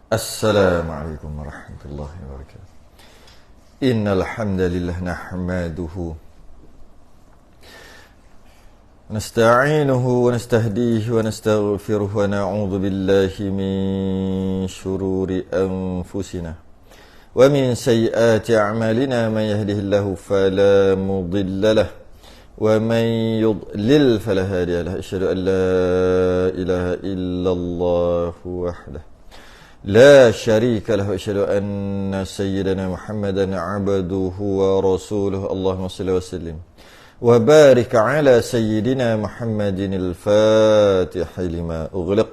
Assalamualaikum warahmatullahi wabarakatuh. Innal hamdalillah nahmaduhu nasta'inuhu wa nastahdihi wa nastaghfiruhu wa na'udzu billahi min shururi anfusina wa min sayyiati a'malina man yahdihillahu fala mudilla lahu wa man yudlil fala hadiya lahu. Asyhadu an la ilaha illallah wahdahu لا شريك له وأشهد أن سيدنا محمدا عبده ورسوله اللهم صل وسلم وبارك على سيدنا محمد الفاتح لما أغلق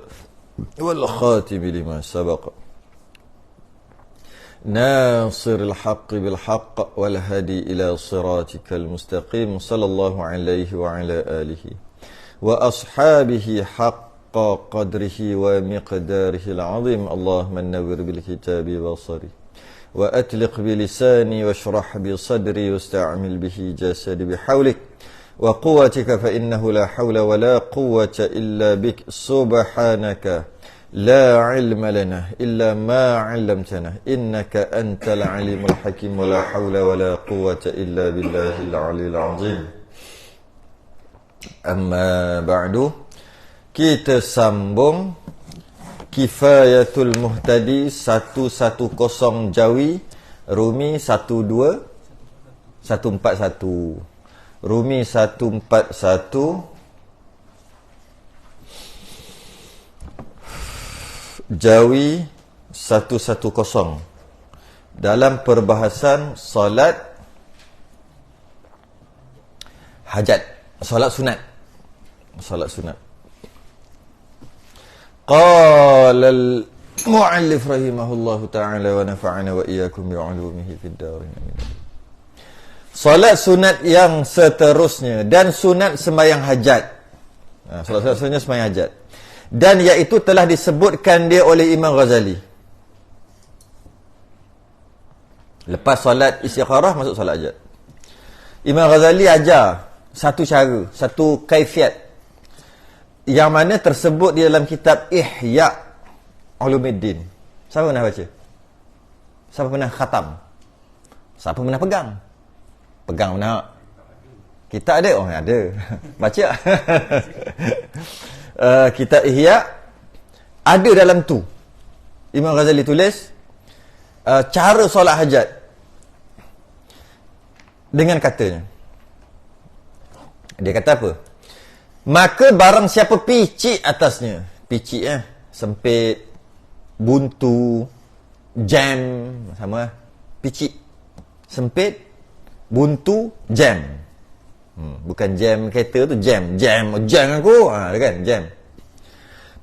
والخاتم لما سبق ناصر الحق بالحق والهدي إلى صراطك المستقيم صلى الله عليه وعلى آله وأصحابه حق قدره ومقداره العظيم. اللهم نور بالكتاب بصري وأتلق بلساني واشرح بصدري واستعمل به جسدي بحولك وقوتك فإنه لا حول ولا قوة إلا بك سبحانك لا علم لنا إلا ما علمتنا إنك أنت العليم الحكيم ولا حول ولا قوة إلا بالله العلي العظيم. أما بعد, kita sambung Kifayatul Muhtadi 110 Jawi, Rumi 12 141. Rumi 141 Jawi 110 dalam perbahasan solat hajat, solat sunat. Solat sunat. Qala al-mu'allif rahimahullahu ta'ala wa nafa'ana wa iyyakum bi'ulumihi fid darin. Solat sunat yang seterusnya dan sunat sembahyang hajat. Solat sunat sembahyang hajat. Dan iaitu telah disebutkan dia oleh Imam Ghazali. Lepas solat istikharah masuk solat hajat. Imam Ghazali ajar satu cara, satu kaifiat yang mana tersebut di dalam kitab Ihya Ulumuddin. Siapa pernah baca? Siapa pernah khatam? Siapa pernah pegang? Pegang mana? Kita ada? Oh, ada. Baca. Kitab Ihya ada dalam tu. Imam Ghazali tulis cara solat hajat dengan katanya. Dia kata apa? Maka barang siapa picit atasnya, picit sempit, buntu, jam, sama picit, sempit, buntu, jam. Bukan jam kereta tu, jam aku, kan, jam.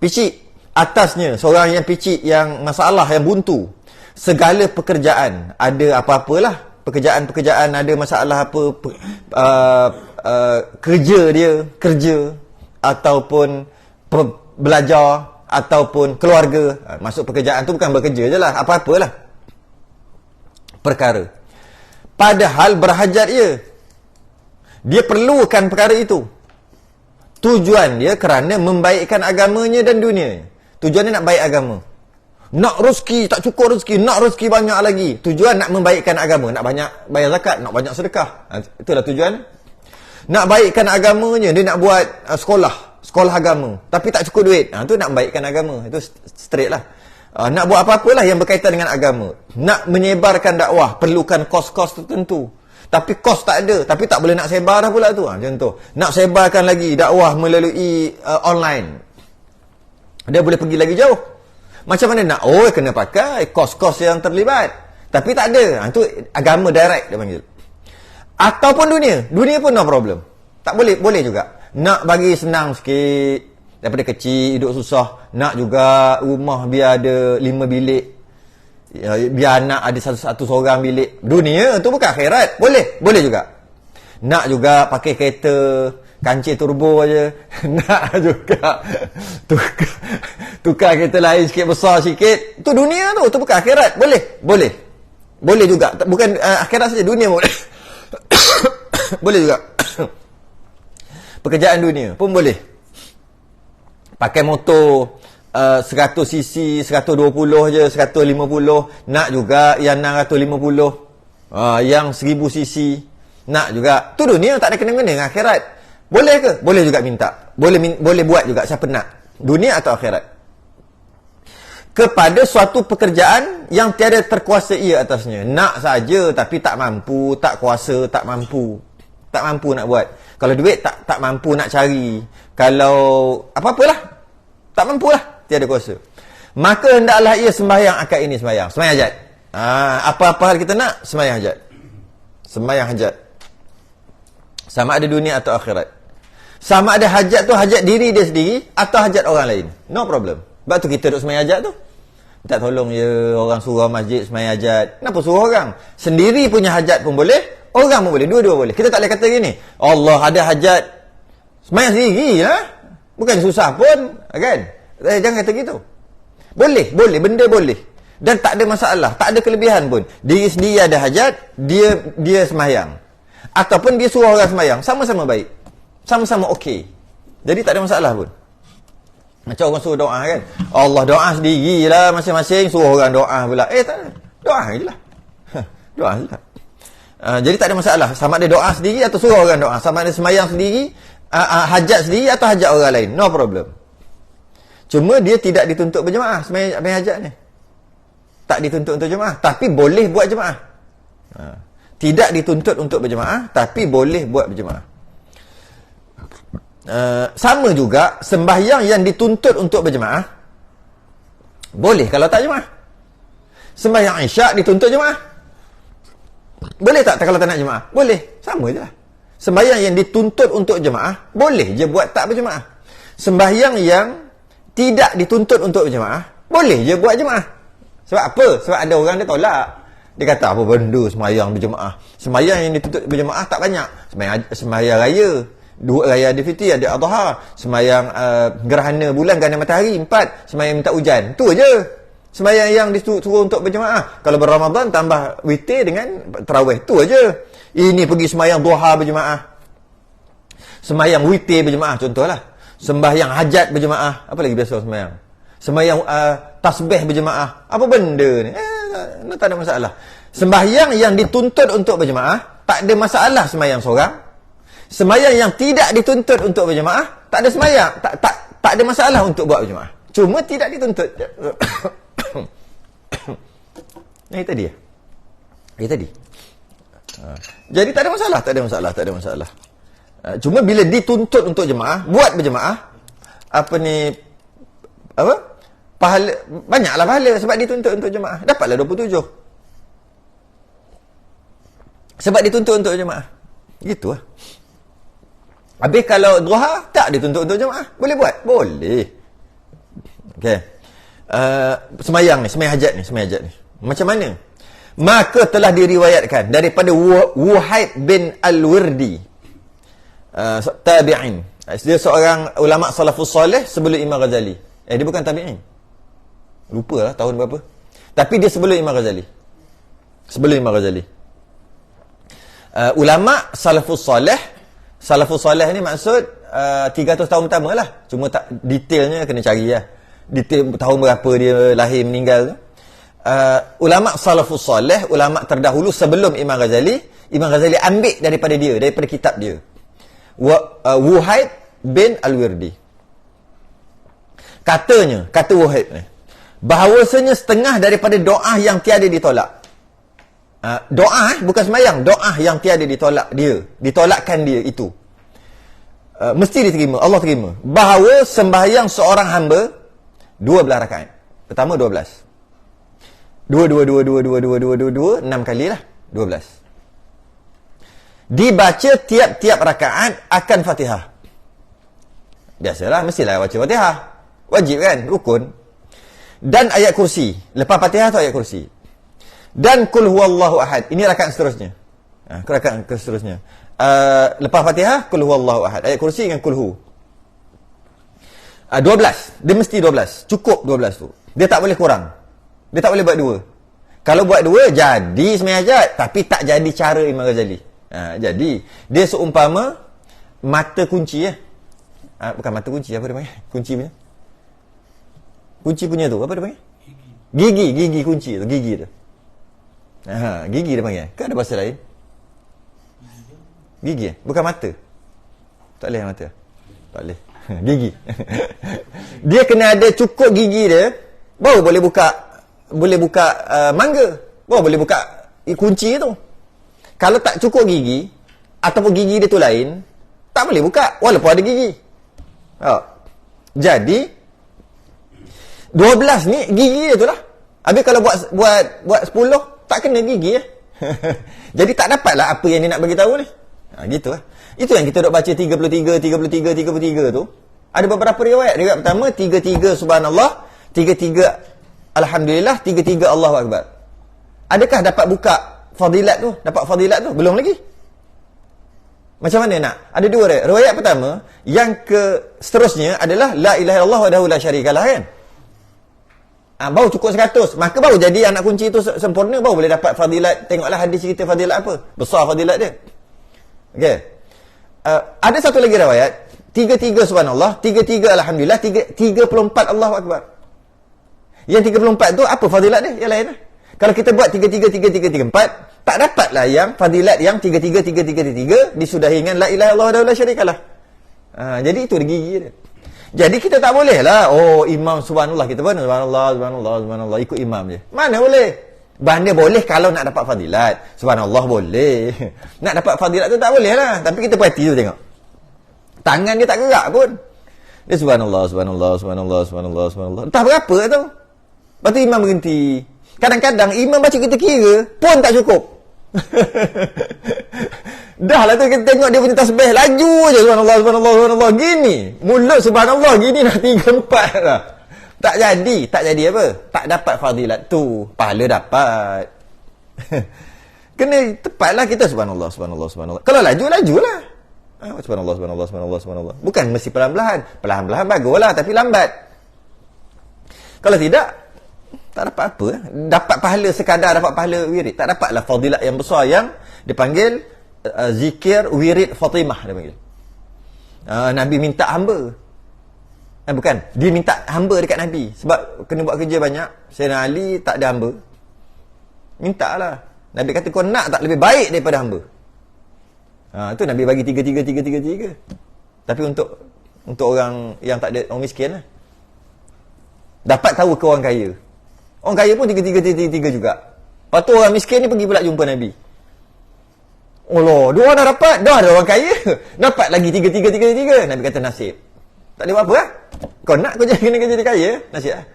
Picit atasnya, seorang yang picit, yang masalah, yang buntu, segala pekerjaan, ada apa-apalah, pekerjaan ada masalah apa, kerja ataupun belajar ataupun keluarga, masuk pekerjaan tu bukan bekerja je lah, apa-apalah perkara, padahal berhajat dia perlukan perkara itu, tujuan dia kerana membaikkan agamanya dan dunia. Tujuan dia nak baik agama, nak rezeki tak cukup rezeki, nak rezeki banyak lagi, tujuan nak membaikkan agama, nak banyak bayar zakat, nak banyak sedekah, itulah tujuan. Nak baikkan agamanya, dia nak buat sekolah agama, tapi tak cukup duit, tu nak baikkan agama, itu straight lah. Nak buat apa-apalah yang berkaitan dengan agama, nak menyebarkan dakwah, perlukan kos-kos tertentu, tapi kos tak ada, tapi tak boleh nak sebar dah pula tu, macam tu. Nak sebarkan lagi dakwah melalui online, dia boleh pergi lagi jauh. Macam mana nak? Kena pakai kos-kos yang terlibat, tapi tak ada, tu agama direct dia panggil. Ataupun dunia pun no problem, tak boleh juga. Nak bagi senang sikit, daripada kecil hidup susah, nak juga rumah biar ada 5 bilik, biar anak ada satu seorang bilik. Dunia tu bukan akhirat, boleh juga. Nak juga pakai kereta kancil turbo aja, nak juga tukar kereta lain sikit, besar sikit, tu dunia tu bukan akhirat, boleh juga. Bukan akhirat saja, dunia boleh. Boleh juga. Pekerjaan dunia pun boleh. Pakai motor, 100 cc, 120 je, 150, nak juga yang 650, yang 1000 cc, nak juga. Tu dunia, tak ada kena-kena dengan akhirat. Boleh ke? Boleh juga minta. Boleh buat juga siapa nak. Dunia atau akhirat. Kepada suatu pekerjaan yang tiada terkuasa ia atasnya. Nak saja tapi tak mampu, tak kuasa, tak mampu. Tak mampu nak buat. Kalau duit tak mampu nak cari. Kalau apa-apalah, tak mampulah, tiada kuasa. Maka hendaklah ia sembahyang akad ini sembahyang. Sembahyang hajat. Apa-apa hal kita nak, sembahyang hajat. Sembahyang hajat. Sama ada dunia atau akhirat. Sama ada hajat tu hajat diri dia sendiri atau hajat orang lain. No problem. Sebab tu kita duduk sembahyang hajat tu. Minta tolong je orang surau masjid sembahyang hajat. Kenapa suruh orang? Sendiri punya hajat pun boleh, orang pun boleh. Dua-dua boleh. Kita tak boleh kata gini, Allah ada hajat, sembahyang sendiri lah. Bukan susah pun, kan? Jangan kata gitu. Boleh, benda boleh. Dan tak ada masalah, tak ada kelebihan pun. Diri sendiri ada hajat, dia sembahyang. Ataupun dia suruh orang sembahyang, sama-sama baik. Sama-sama okey. Jadi tak ada masalah pun. Macam orang suruh doa kan. Allah doa sendirilah masing-masing, suruh orang doa pula. Tak ada. Doa je lah. Doa je lah. Jadi tak ada masalah. Sama ada doa sendiri atau suruh orang doa. Sama ada sembahyang sendiri, hajat sendiri atau hajat orang lain. No problem. Cuma dia tidak dituntut berjemaah sembahyang hajat ni. Tak dituntut untuk jemaah. Tapi boleh buat jemaah. Tidak dituntut untuk berjemaah. Tapi boleh buat berjemaah. Sama juga sembahyang yang dituntut untuk berjemaah boleh kalau tak jemaah. Sembahyang isyak dituntut jemaah, boleh tak kalau tak nak jemaah? Boleh, sama je lah. Sembahyang yang dituntut untuk jemaah boleh je buat tak berjemaah. Sembahyang yang tidak dituntut untuk berjemaah boleh je buat jemaah. Sebab apa? Sebab ada orang dia tolak. Dia kata apa benda sembahyang berjemaah. Sembahyang yang dituntut berjemaah tak banyak. Sembahyang raya, dua raya Aidilfitri, ada Adha, sembahyang gerhana bulan, gerhana matahari 4, sembahyang minta hujan. Tu je sembahyang yang disuruh untuk berjemaah. Kalau berRamadan tambah witir dengan tarawih, tu aja. Ini pergi sembahyang duha berjemaah, sembahyang witir berjemaah contohlah. Sembahyang hajat berjemaah, apa lagi biasa sembahyang? Sembahyang tasbih berjemaah. Apa benda ni? Tak ada masalah. Sembahyang yang dituntut untuk berjemaah tak ada masalah sembahyang seorang. Sembahyang yang tidak dituntut untuk berjemaah, tak ada sembahyang, tak ada masalah untuk buat berjemaah. Cuma tidak dituntut. Ini tadi ya. Ini tadi. Jadi tak ada masalah. Cuma bila dituntut untuk jemaah, buat berjemaah, pahala, banyaklah pahala sebab dituntut untuk jemaah. Dapatlah 27. Sebab dituntut untuk jemaah. Gitu lah. Habis kalau duha tak dituntut untuk jemaah, boleh buat? Boleh. Okey. Sembahyang hajat ni. Macam mana? Maka telah diriwayatkan daripada Wuhaib bin Al-Wirdi, tabi'in. Dia seorang ulama salafus soleh sebelum Imam Ghazali. Dia bukan tabi'in. Lupalah tahun berapa. Tapi dia sebelum Imam Ghazali. Ulama salafus soleh ni maksud 300 tahun pertama lah. Cuma tak detailnya kena cari lah. Detail tahun berapa dia lahir meninggal tu. Ulama salafus soleh, ulama terdahulu sebelum Imam Ghazali ambil daripada kitab dia. Wuhaib bin Al-Wirdi. Kata Wuhaib ni, bahawasanya setengah daripada doa yang tiada ditolak. Doa bukan sembahyang, doa yang tiada ditolakkan dia itu mesti diterima, Allah terima. Bahawa sembahyang seorang hamba 12 rakaat. Pertama 12. 2 6 kali lah, 12. Dibaca tiap-tiap rakaat akan Fatihah. Biasalah mestilah baca Fatihah. Wajib kan, rukun. Dan ayat kursi. Lepas Fatihah tu ayat kursi. Dan kul huwallahu ahad. Ini rakaat seterusnya. Rakaat seterusnya. Lepas Fatihah kul huwallahu ahad. Ayat kursi dengan kul hu. 12. Dia mesti 12. Cukup 12 tu. Dia tak boleh kurang. Dia tak boleh buat 2. Kalau buat 2 jadi sembahyang hajat, tapi tak jadi cara Imam Ghazali. Jadi dia seumpama mata kunci ya. Bukan mata kunci, apa dia panggil? Kunci punya. Kunci punya tu, apa dia panggil? Gigi kunci tu, gigi tu. Gigi dia panggil. Ke ada bahasa lain? Gigi, bukan mata. Tak boleh mata. Tak boleh. Gigi. Dia kena ada cukup gigi dia, baru boleh buka mangga. Baru boleh buka kunci tu. Kalau tak cukup gigi, ataupun gigi dia tu lain, tak boleh buka, walaupun ada gigi. Jadi 12 ni gigi dia tu lah. Habis kalau buat 10 tak kena gigi . Jadi tak dapatlah apa yang dia nak bagi tahu ni. Gitu lah. Itu yang kita dok baca 33 tu. Ada beberapa riwayat. Riwayat pertama 33 subhanallah, 33 alhamdulillah, 33 Allahu akbar. Adakah dapat buka fadilat tu? Dapat fadilat tu? Belum lagi. Macam mana nak? Ada dua riwayat. Riwayat pertama, yang seterusnya adalah la ilaha illallah wahdahu la syarikalah kan. Baru cukup 100. Maka baru jadi anak kunci itu sempurna, baru boleh dapat fadilat. Tengoklah hadis cerita fadilat apa. Besar fadilat dia. Okey. Ada satu lagi riwayat, 33 subhanallah, 33 alhamdulillah, 34 Allahu akbar. Yang 34 tu apa fadilat dia? Yang lain lah. Kalau kita buat 33 tak dapatlah yang fadilat yang 33 disudahi dengan la ilaha illallah wahdahu la syarikalah. Jadi itu gigi dia. Jadi kita tak boleh lah, imam subhanallah, kita pun subhanallah, ikut imam je. Mana boleh? Banda boleh kalau nak dapat fadilat. Subhanallah boleh. Nak dapat fadilat tu tak boleh lah. Tapi kita perhati tu tengok. Tangan dia tak gerak pun. Dia subhanallah. Entah berapa tu. Lepas tu imam berhenti. Kadang-kadang imam baca kita kira pun tak cukup. Dah lah tu kita tengok dia punya tasbih laju je subhanallah gini. Mulut subhanallah gini dah 3-4 dah. Tak jadi apa? Tak dapat fadilat tu. Pahala dapat. Kena tepatlah kita subhanallah. Kalau lajulah. Subhanallah. Bukan mesti pelan-pelan. Pelan-pelan baguslah tapi lambat. Kalau tidak, tak dapat apa. Dapat pahala sekadar dapat pahala wirid. Tak dapatlah fadilat yang besar yang dipanggil zikir wirid Fatimah dia panggil. Nabi minta hamba. Bukan, dia minta hamba dekat Nabi sebab kena buat kerja banyak. Sayyidina Ali tak ada hamba. Minta lah. Nabi kata kau nak tak lebih baik daripada hamba. Tu Nabi bagi 3. Tapi untuk orang yang tak ada, orang miskin lah. Dapat tahu ke orang kaya. Orang kaya pun 3 juga. Lepas tu orang miskin ni pergi pula jumpa Nabi. Allah, dua orang dah dapat. Dah ada orang kaya. Dapat lagi 3. Nabi kata nasib. Tak ada apa-apa lah. Kau nak kau kena jadi kaya, nasib lah.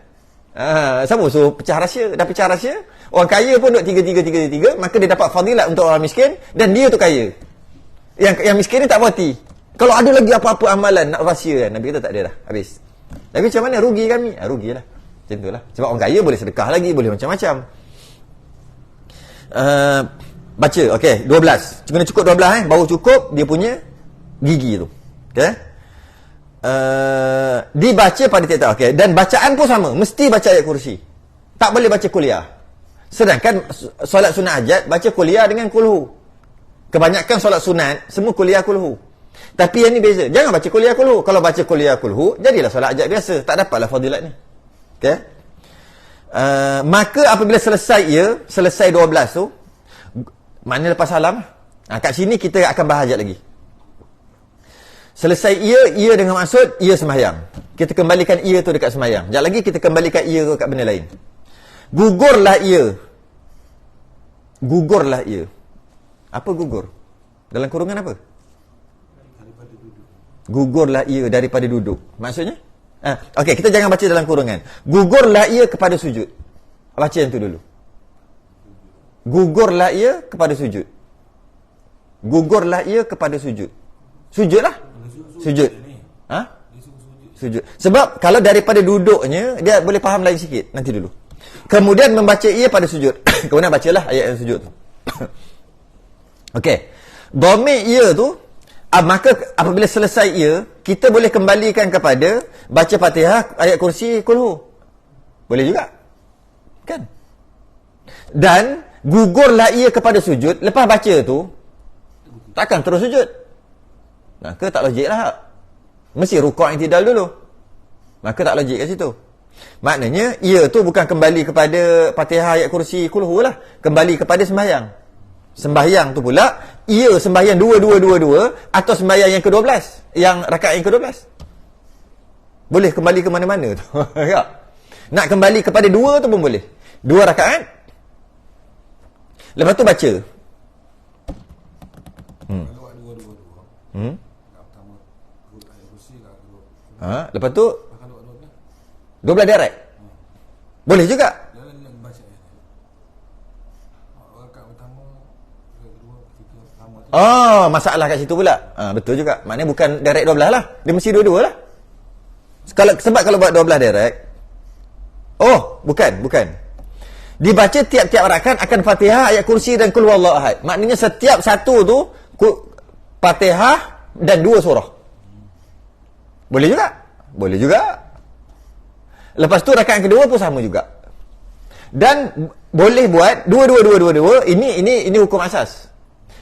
Sama suruh pecah rahsia. Dah pecah rahsia. Orang kaya pun duduk 3. Maka dia dapat fadilat untuk orang miskin. Dan dia tu kaya. Yang miskin ni tak berhati. Kalau ada lagi apa-apa amalan nak rahsia kan, Nabi kata tak ada dah. Habis. Tapi macam mana? Rugi kami? Rugilah. Macam tu lah. Sebab orang kaya boleh sedekah lagi. Boleh macam-macam. Baca. Okey. 12. Kena cukup 12 baru cukup dia punya gigi tu. Okey. Dibaca pada tiap-tiap. Okay. Dan bacaan pun sama. Mesti baca ayat kursi. Tak boleh baca kuliah. Sedangkan solat sunat hajat baca kuliah dengan kulhu. Kebanyakan solat sunat semua kuliah kulhu. Tapi yang ni beza. Jangan baca kuliah kulhu. Kalau baca kuliah kulhu, jadilah solat hajat biasa. Tak dapatlah fadilat ni. Okay. Maka apabila selesai 12 tu, maknanya lepas salam, kat sini kita akan bahas hajat lagi. Selesai ia dengan maksud ia sembahyang. Kita kembalikan ia tu dekat sembahyang. Sekejap lagi kita kembalikan ia tu dekat benda lain. Gugurlah ia. Apa gugur? Dalam kurungan apa? Gugurlah ia daripada duduk. Maksudnya? Okey, kita jangan baca dalam kurungan. Gugurlah ia kepada sujud. Baca yang tu dulu. Gugurlah ia kepada sujud. Gugurlah ia kepada sujud. Sujudlah. Sujud. Sujud. Sebab kalau daripada duduknya dia boleh faham lain sikit. Nanti dulu. Kemudian membaca ia pada sujud. Kemudian bacalah ayat yang sujud tu. Okey. Dhamir ia tu, maka apabila selesai ia, kita boleh kembalikan kepada baca Fatihah, ayat kursi, kulhu. Boleh juga. Kan? Dan gugurlah ia kepada sujud. Lepas baca tu, takkan terus sujud. Maka tak logik lah. Mesti rukuk yang tidak dulu. Maka tak logik kat situ. Maknanya ia tu bukan kembali kepada Fatihah ayat kursi kulhu lah, kembali kepada sembahyang. Sembahyang tu pula ia sembahyang dua atau sembahyang yang ke-12, yang rakaat yang ke-12. Boleh kembali ke mana-mana tu. Ya. Nak kembali kepada dua tu pun boleh. 2 rakaat. Lepas tu baca. Kalau ada dua-dua. Pertama ayat kursi lah, Lepas tu kalau 12 direct. Boleh juga. jangan nak baca ayat. Rakaat pertama, kedua, ketiga, pertama tu. Masalah kat situ pula. Betul juga. Maknanya bukan direct 12 lah. Dia mesti dua-dua lah. Sebab kalau buat 12 direct. Bukan. Dibaca tiap-tiap rakaat akan Fatihah, ayat kursi dan Qul Huwallahu Ahad. Maknanya setiap satu tu Fatihah dan 2 surah. Boleh juga. Boleh juga. Lepas tu rakaat kedua pun sama juga. Dan boleh buat dua. Ini hukum asas.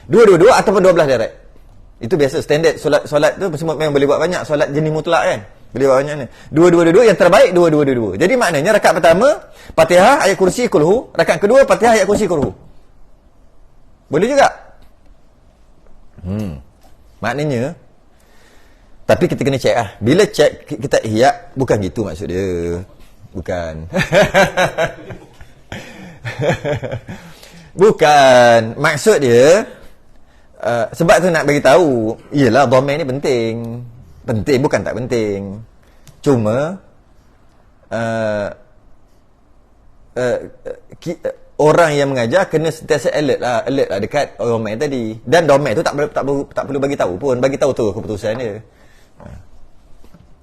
2 ataupun 12 direct. Itu biasa standard solat tu semua memang boleh buat banyak, solat jenis mutlak kan. Boleh buat banyak ni. 2 yang terbaik 2. Jadi maknanya rakaat pertama Fatihah ayat kursi kulhu, rakaat kedua Fatihah ayat kursi kulhu. Boleh juga. Maknanya tapi kita kena check lah. Bila check kita ihya, bukan gitu maksud dia. Bukan. Bukan. Maksud dia sebab tu nak bagi tahu, iyalah domain ni penting. Penting bukan tak penting. Cuma orang yang mengajar kena sentiasa alert lah dekat domain tadi. Dan domain tu tak perlu bagi tahu pun, bagi tahu tu keputusan dia.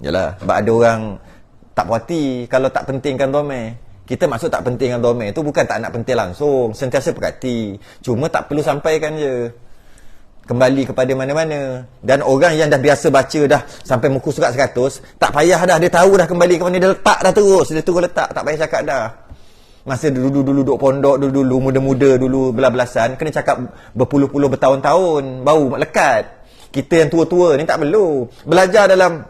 Yalah, sebab ada orang tak puas hati kalau tak pentingkan domain. Kita maksud tak pentingkan domain tu bukan tak nak penting langsung, sentiasa perhati. Cuma tak perlu sampaikan je. Kembali kepada mana-mana. Dan orang yang dah biasa baca dah sampai muka surat 100, tak payah dah, dia tahu dah kembali ke mana, dia letak dah terus, dia terus letak, tak payah cakap dah. Masa dulu duduk pondok, dulu muda-muda, dulu belas-belasan, kena cakap berpuluh-puluh bertahun-tahun baru lekat. Kita yang tua-tua ni tak perlu. Belajar dalam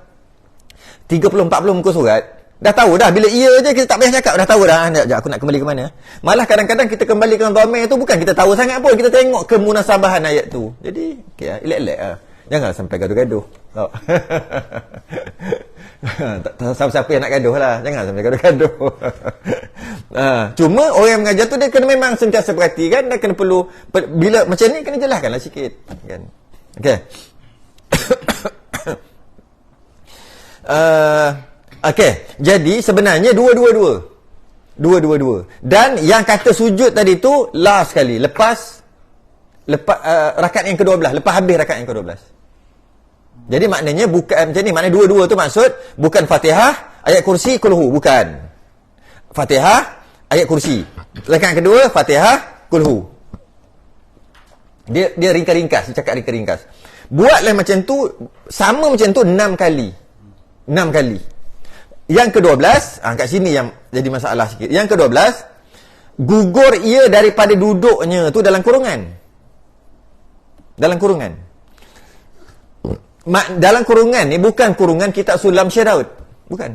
30-40 muka surat, dah tahu dah. Bila ia je kita tak payah cakap, dah tahu dah. Sekejap, aku nak kembali ke mana. Malah kadang-kadang kita kembali ke domain tu bukan kita tahu sangat pun, kita tengok kemunasabahan ayat tu. Jadi okay, elak-elak lah. Janganlah sampai gaduh-gaduh. Tak siapa-siapa yang nak gaduh lah. Jangan sampai gaduh-gaduh. Cuma orang yang mengajar tu dia kena memang sentiasa perhatikan, dia kena perlu bila macam ni kena jelaskanlah sikit kan. Okey. Okey, jadi sebenarnya dua. Dan yang kata sujud tadi tu last sekali, lepas rakaat yang ke-12, lepas habis rakaat yang ke-12. Jadi maknanya bukan macam ni, maknanya dua tu maksud bukan Fatihah ayat kursi kulhu, bukan. Fatihah ayat kursi. Rakaat kedua Fatihah kulhu. Dia ringkas-ringkas, dia cakap ringkas-ringkas. Buatlah macam tu, sama macam tu 6 kali. 6 kali. Yang ke-12, kat sini yang jadi masalah sikit. Yang ke-12, gugur ia daripada duduknya tu dalam kurungan. Dalam kurungan. Dalam kurungan ni bukan kurungan kitab Sulam Syekh Daud. Bukan.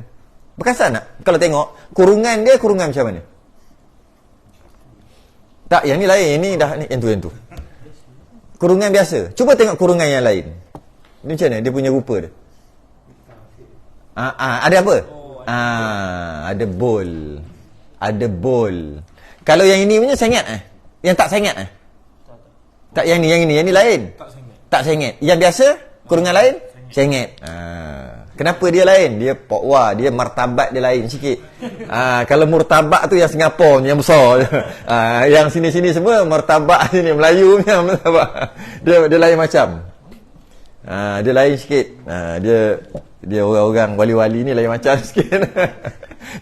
Berkesan tak? Kalau tengok, kurungan dia kurungan macam mana? Tak, yang ni lain. Yang ni dah, yang tu. Kurungan biasa. Cuba tengok kurungan yang lain. Ni macam mana? Dia punya rupa dia. Ada apa? Ada bol. Ada bol. Kalau yang ini punya sengat Yang tak sengat Tak, yang ni lain. Tak sengat. Yang biasa kurungan lain sengat. Kenapa dia lain? Dia pokwa, dia martabat dia lain sikit. Kalau murtabak tu yang Singapura yang besar. Yang sini-sini semua martabak sini Melayu punya martabak. Dia lain macam. Dia lain sikit. Dia orang-orang wali-wali ni lain macam sikit.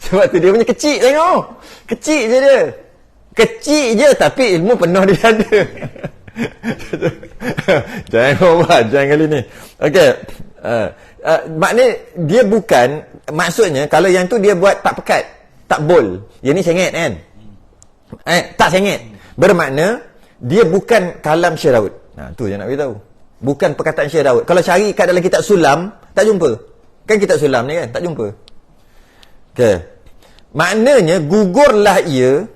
Sebab tu dia punya kecil, tengok. Kecil je dia. Kecil je tapi ilmu penuh dia ada. Jangan ubah, jangan kali ni. Okey. Maknanya dia bukan, maksudnya kalau yang tu dia buat tak pekat, tak bol. Yang ni sengit kan? Tak sengit. Bermakna dia bukan kalam Syekh Daud. Tu je nak beritahu. Bukan perkataan Syekh Daud. Kalau cari kat dalam kitab Sulam, tak jumpa. Kan kitab Sulam ni kan, tak jumpa. Okey. Maknanya gugurlah ia.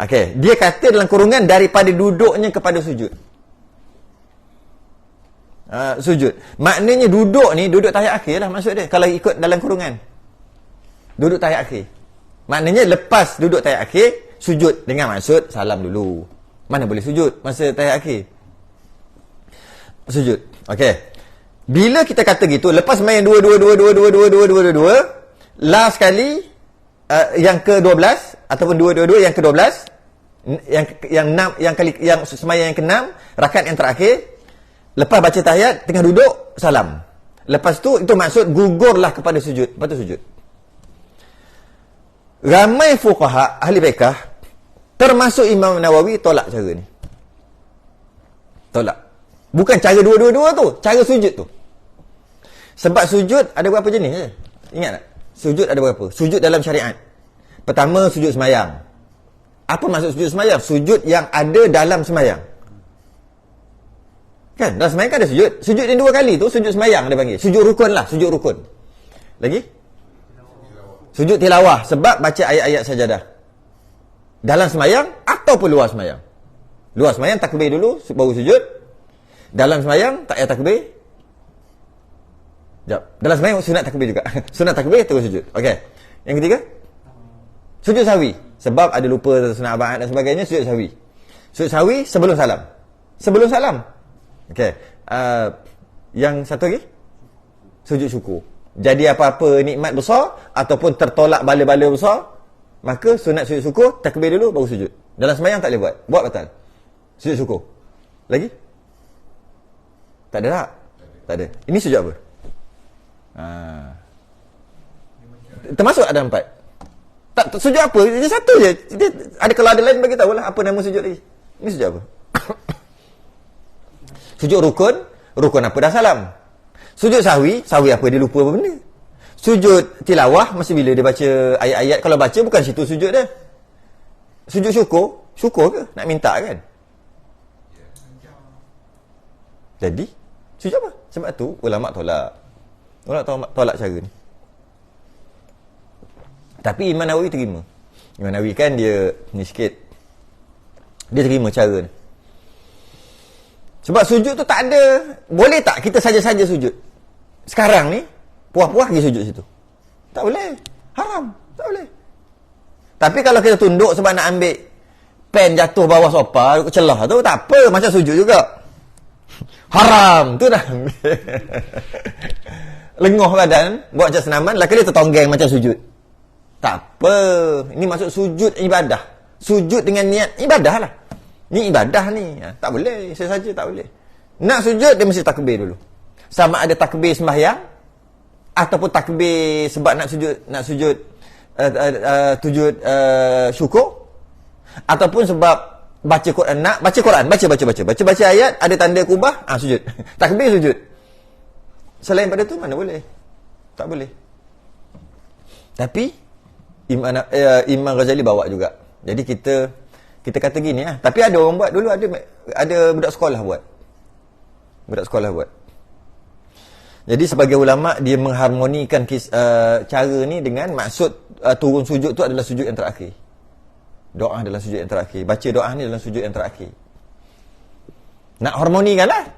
Okey, dia kata dalam kurungan daripada duduknya kepada sujud. Sujud. Maknanya duduk ni, duduk tahiyat akhir lah maksud dia. Kalau ikut dalam kurungan. Duduk tahiyat akhir. Maknanya lepas duduk tahiyat akhir, sujud dengan maksud salam dulu. Mana boleh sujud masa tahiyat akhir? Sujud. Okey. Bila kita kata gitu, lepas main dua, last kali yang ke-12 ataupun dua yang ke-12, yang sembahyang yang ke-6, rakaat yang terakhir, lepas baca tahiyat tengah duduk salam. Lepas tu itu maksud gugurlah kepada sujud. Lepas tu sujud. Ramai fuqaha ahli fiqh termasuk Imam Nawawi tolak cara ni. Tolak. Bukan cara dua-dua tu, cara sujud tu. Sebab sujud ada berapa jenis je? Ingat tak? Sujud ada berapa? Sujud dalam syariat. Pertama, sujud semayang. Apa maksud sujud semayang? Sujud yang ada dalam semayang. Kan? Dalam semayang kan ada sujud. Sujud yang 2 kali tu, sujud semayang dia panggil. Sujud rukun lah, sujud rukun. Lagi? Sujud tilawah. Sebab baca ayat-ayat sajadah. Dalam semayang ataupun luar semayang. Luar semayang takbir dulu, baru sujud. Dalam semayang tak payah takbir. Sekejap. Dalam semayang sunat takbir juga. Sunat takbir terus sujud. Okey. Yang ketiga? Sujud sahwi. Sebab ada lupa sunat abad dan sebagainya, sujud sahwi. Sujud sahwi sebelum salam. Sebelum salam. Okey. Yang satu lagi? Sujud syukur. Jadi apa-apa nikmat besar ataupun tertolak bala-bala besar, maka sunat sujud syukur, takbir dulu baru sujud. Dalam sembahyang tak boleh buat. Buat batal. Sujud syukur. Lagi? Tak ada tak? Tak ada. Ini sujud apa? Termasuk ada 4. Tak, sujud apa? Dia satu je. Dia, kalau ada lain bagi tahu lah apa nama sujud lagi. Ini sujud apa? Sujud rukun. Rukun apa dah salam. Sujud sahwi. Sahwi apa dia lupa apa benda. Sujud tilawah masa bila dia baca ayat-ayat. Kalau baca bukan situ sujud dia. Sujud syukur. Syukur ke? Nak minta kan? Jadi sujud apa? Sebab tu ulama tolak. Ulama tolak cara ni. Tapi Imam Nawawi terima. Imam Nawawi kan dia ni sikit. Dia terima cara ni. Sebab sujud tu tak ada. Boleh tak kita saja-saja sujud? Sekarang ni puas-puas pergi sujud situ. Tak boleh. Haram. Tak boleh. Tapi kalau kita tunduk sebab nak ambil pen jatuh bawah sofa, celah tu tak apa, macam sujud juga. Haram tu dah ambil. Lengoh badan, buat macam senaman, laki dia tertonggeng macam sujud. Tak apa. Ini maksud sujud ibadah. Sujud dengan niat ibadah lah. Ni ibadah ni. Tak boleh. Saya saja tak boleh. Nak sujud, dia mesti takbir dulu. Sama ada takbir sembahyang ataupun takbir sebab nak sujud syukur, ataupun sebab baca Quran, nak baca Quran, baca ayat, ada tanda kubah, sujud. Takbir sujud. Selain pada tu mana boleh? Tak boleh. Tapi Imam Ghazali bawa juga. Jadi kita kata gini lah. Tapi ada orang buat dulu, ada budak sekolah buat. Jadi sebagai ulama dia mengharmonikan cara ni dengan maksud turun sujud tu adalah sujud yang terakhir. Doa adalah sujud yang terakhir. Baca doa ni adalah sujud yang terakhir. Nak harmonikan lah.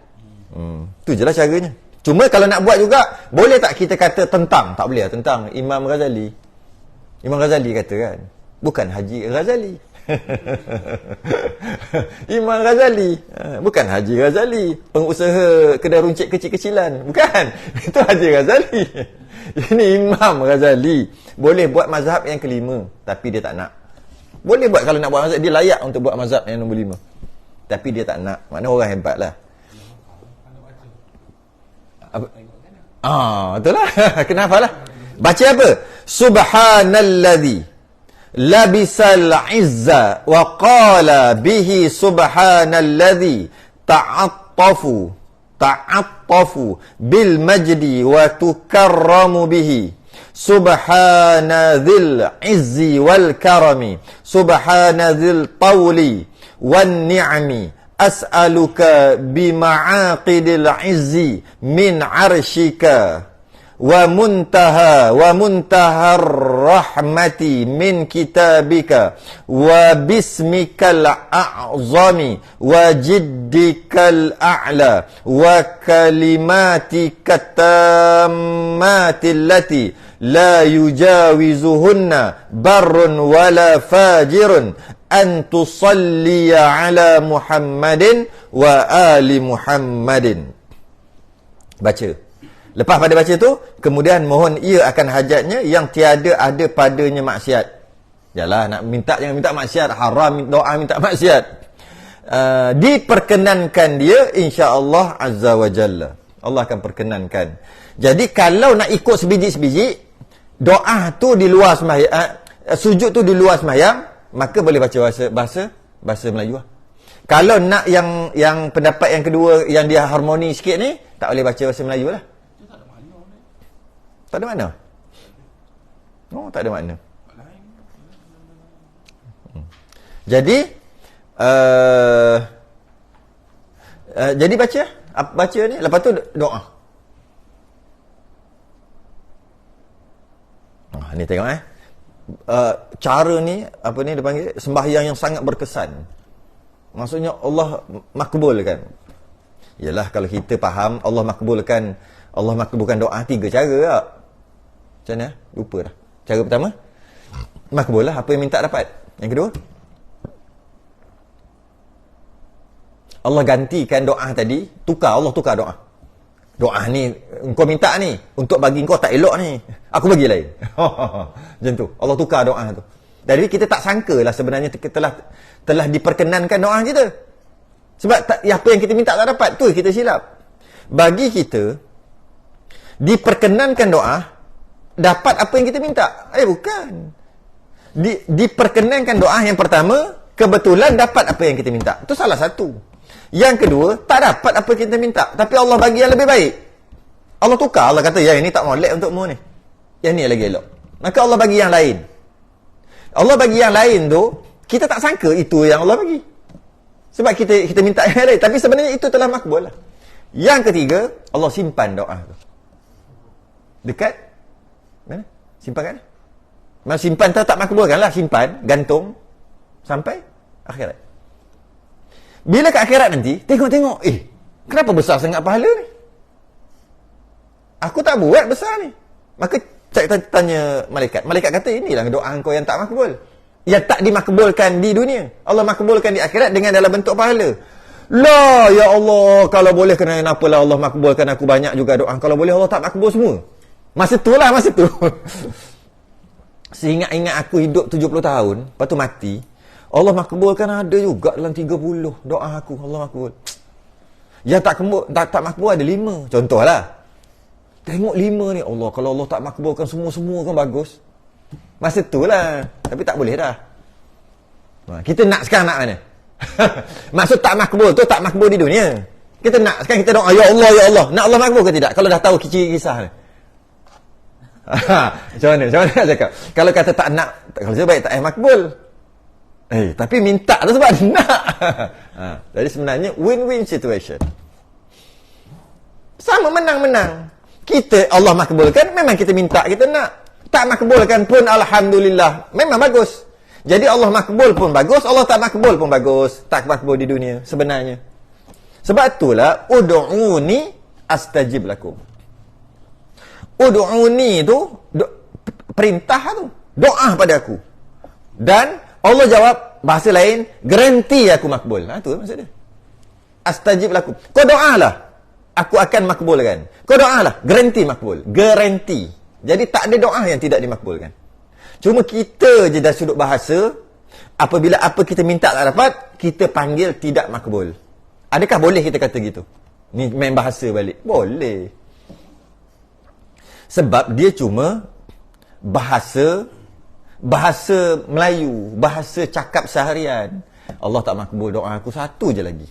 Tu je lah caranya. Cuma kalau nak buat juga, boleh tak kita kata tentang? Tak boleh lah, tentang Imam Ghazali. Imam Ghazali kata kan. Bukan Haji Ghazali. Imam Ghazali. Bukan Haji Ghazali, pengusaha kedai runcit kecil-kecilan. Bukan. Itu Haji Ghazali. Ini Imam Ghazali. Boleh buat mazhab yang kelima, tapi dia tak nak. Boleh buat kalau nak buat mazhab, dia layak untuk buat mazhab yang nombor 5. Tapi dia tak nak. Mana orang hebat lah. Betul lah. Kenapa lah? Baca apa? Subhanalladzi labisal izza wa qala bihi subhanalladzi ta'attafu bil majdi wa tukarramu bihi subhanadzil izzi wal karami subhanadzil tawli wan ni'ami as'aluka bima'aqidil izzi min arshika wa muntahar rahmati min kitabika wa bismikal a'zami wa jiddikal a'la wa kalimatika tammati allati la yujawizuhunna barrun wala fajirun an tusalliya ala Muhammadin wa ali Muhammadin. Baca. Lepas pada baca tu, kemudian mohon ia akan hajatnya yang tiada ada padanya maksiat. Yalah, nak minta jangan minta maksiat, haram doa minta maksiat. Diperkenankan dia insya-Allah azza wa jalla. Allah akan perkenankan. Jadi kalau nak ikut sebiji-sebiji, doa tu di luar sembahyang, sujud tu di luar sembahyang, maka boleh baca bahasa Melayu lah. Kalau nak yang pendapat yang kedua yang dia harmoni sikit ni, tak boleh baca bahasa Melayu lah. Tak ada makna. Oh, tak ada makna. Jadi baca ni, lepas tu doa. Ni tengok cara ni, apa ni dia panggil, sembahyang yang sangat berkesan. Maksudnya Allah makbulkan. Yalah, kalau kita faham Allah makbulkan doa 3 cara tak? Macam mana? Lupa dah. Cara pertama, makbul lah, apa yang minta dapat. Yang kedua, Allah gantikan doa tadi, Allah tukar doa. Doa ni engkau minta ni untuk bagi engkau tak elok ni, aku bagi lain. Macam tu. Allah tukar doa tu. Jadi kita tak sangka lah sebenarnya telah diperkenankan doa kita. Sebab apa yang kita minta tak dapat, tu kita silap. Bagi kita diperkenankan doa, dapat apa yang kita minta. Bukan. Diperkenankan doa yang pertama, kebetulan dapat apa yang kita minta. Itu salah satu. Yang kedua, tak dapat apa kita minta, tapi Allah bagi yang lebih baik. Allah tukar, Allah kata, yang ini tak molek untukmu ni, yang ni lagi elok. Maka Allah bagi yang lain. Allah bagi yang lain tu, kita tak sangka itu yang Allah bagi. Sebab kita minta yang lain, tapi sebenarnya itu telah makbul lah. Yang ketiga, Allah simpan doa tu dekat mana? Simpan kat mana? Simpan tak makbulkan lah, simpan, gantung sampai akhirat. Bila ke akhirat nanti, tengok, kenapa besar sangat pahala ni? Aku tak buat besar ni. Maka saya tanya malaikat. Malaikat kata, inilah doa engkau yang tak makbul. Yang tak dimakbulkan di dunia. Allah makbulkan di akhirat dengan dalam bentuk pahala. Lah, ya Allah, kalau boleh kenapa lah Allah makbulkan aku banyak juga doa. Kalau boleh Allah tak makbul semua. Masa tu. Seingat-ingat aku hidup 70 tahun, lepas tu mati, Allah makbulkan ada juga dalam 30 doa aku. Allah makbul. Yang tak makbul ada 5. Contohlah. Tengok 5 ni. Allah, kalau Allah tak makbulkan semua kan bagus. Masa tu lah. Tapi tak boleh dah. Kita nak sekarang nak mana? Maksud tak makbul tu tak makbul di dunia. Kita nak sekarang kita doa, ya Allah, ya Allah. Nak Allah makbul ke tidak? Kalau dah tahu ciri kisah ni. Macam mana nak cakap? Kalau kata tak nak, kalau saya baik tak makbul. Tapi minta tu sebab nak. Jadi sebenarnya win-win situation. Sama menang-menang. Kita Allah makbulkan, memang kita minta, kita nak. Tak makbulkan pun alhamdulillah, memang bagus. Jadi Allah makbul pun bagus, Allah tak makbul pun bagus. Tak makbul di dunia sebenarnya. Sebab itulah ud'uni astajib lakum. Ud'uni tu perintah tu, doa pada aku. Dan Allah jawab, bahasa lain, garanti aku makbul. Itu maksud dia. Astajib lakum. Kau doalah, aku akan makbulkan. Kau doalah, garanti makbul. Garanti. Jadi tak ada doa yang tidak dimakbulkan. Cuma kita je dah sudut bahasa, apabila apa kita minta tak dapat, kita panggil tidak makbul. Adakah boleh kita kata gitu? Ni main bahasa balik. Boleh. Sebab dia cuma bahasa Melayu, bahasa cakap seharian. Allah tak makbul doa aku, satu je lagi.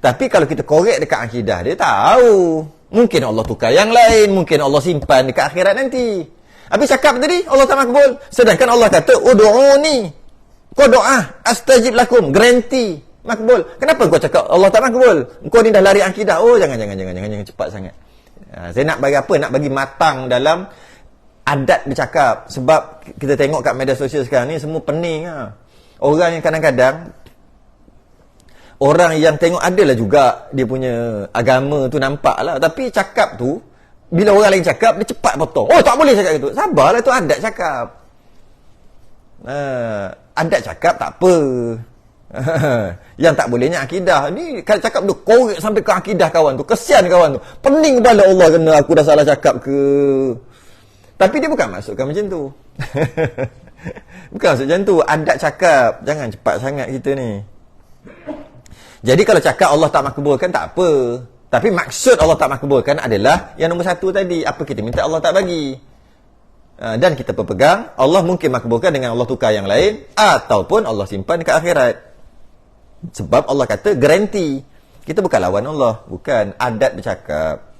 Tapi kalau kita korek dekat akidah, dia tahu. Mungkin Allah tukar yang lain, mungkin Allah simpan dekat akhirat nanti. Habis cakap tadi, Allah tak makbul. Sedangkan Allah kata, ud'uni. Kau doa, astajib lakum, garanti makbul. Kenapa kau cakap Allah tak makbul? Kau ni dah lari akidah. Oh, jangan cepat sangat. Saya nak bagi apa? Nak bagi matang dalam adat bercakap. Sebab kita tengok kat media sosial sekarang ni semua pening lah. Orang yang kadang-kadang, orang yang tengok adalah juga dia punya agama tu nampak lah. Tapi cakap tu, bila orang lain cakap, dia cepat potong. Oh, tak boleh cakap gitu. Sabarlah, tu adat cakap. Adat cakap tak apa. Yang tak bolehnya akidah. Ni kalau cakap tu korek sampai ke akidah kawan tu. Kesian kawan tu. Pening kepala Allah kena aku dah salah cakap ke. Tapi dia bukan maksudkan macam tu. Bukan maksud macam tu. Adat cakap. Jangan cepat sangat kita ni. Jadi kalau cakap Allah tak makbulkan tak apa. Tapi maksud Allah tak makbulkan adalah yang nombor satu tadi. Apa kita minta Allah tak bagi. Dan kita berpegang Allah mungkin makbulkan dengan Allah tukar yang lain, ataupun Allah simpan dekat akhirat. Sebab Allah kata garanti. Kita bukan lawan Allah. Bukan. Adat bercakap.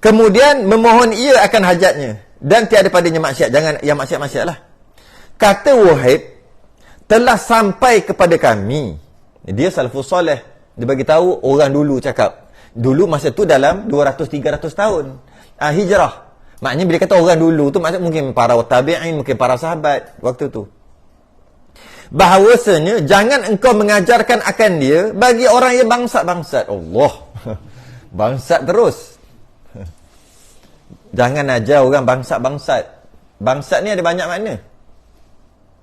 Kemudian memohon ia akan hajatnya. Dan tiada padanya maksiat. Jangan yang maksiat-maksiat lah. Kata Wahib, telah sampai kepada kami. Dia salafus soleh. Dia bagi tahu orang dulu cakap. Dulu masa tu dalam 200-300 tahun. Hijrah. Maknanya bila kata orang dulu tu maksud mungkin para tabi'in, mungkin para sahabat waktu tu. Bahawasanya jangan engkau mengajarkan akan dia bagi orang yang bangsat-bangsat. Allah. Bangsat terus. Jangan ajar orang bangsat-bangsat. Bangsat ni ada banyak makna.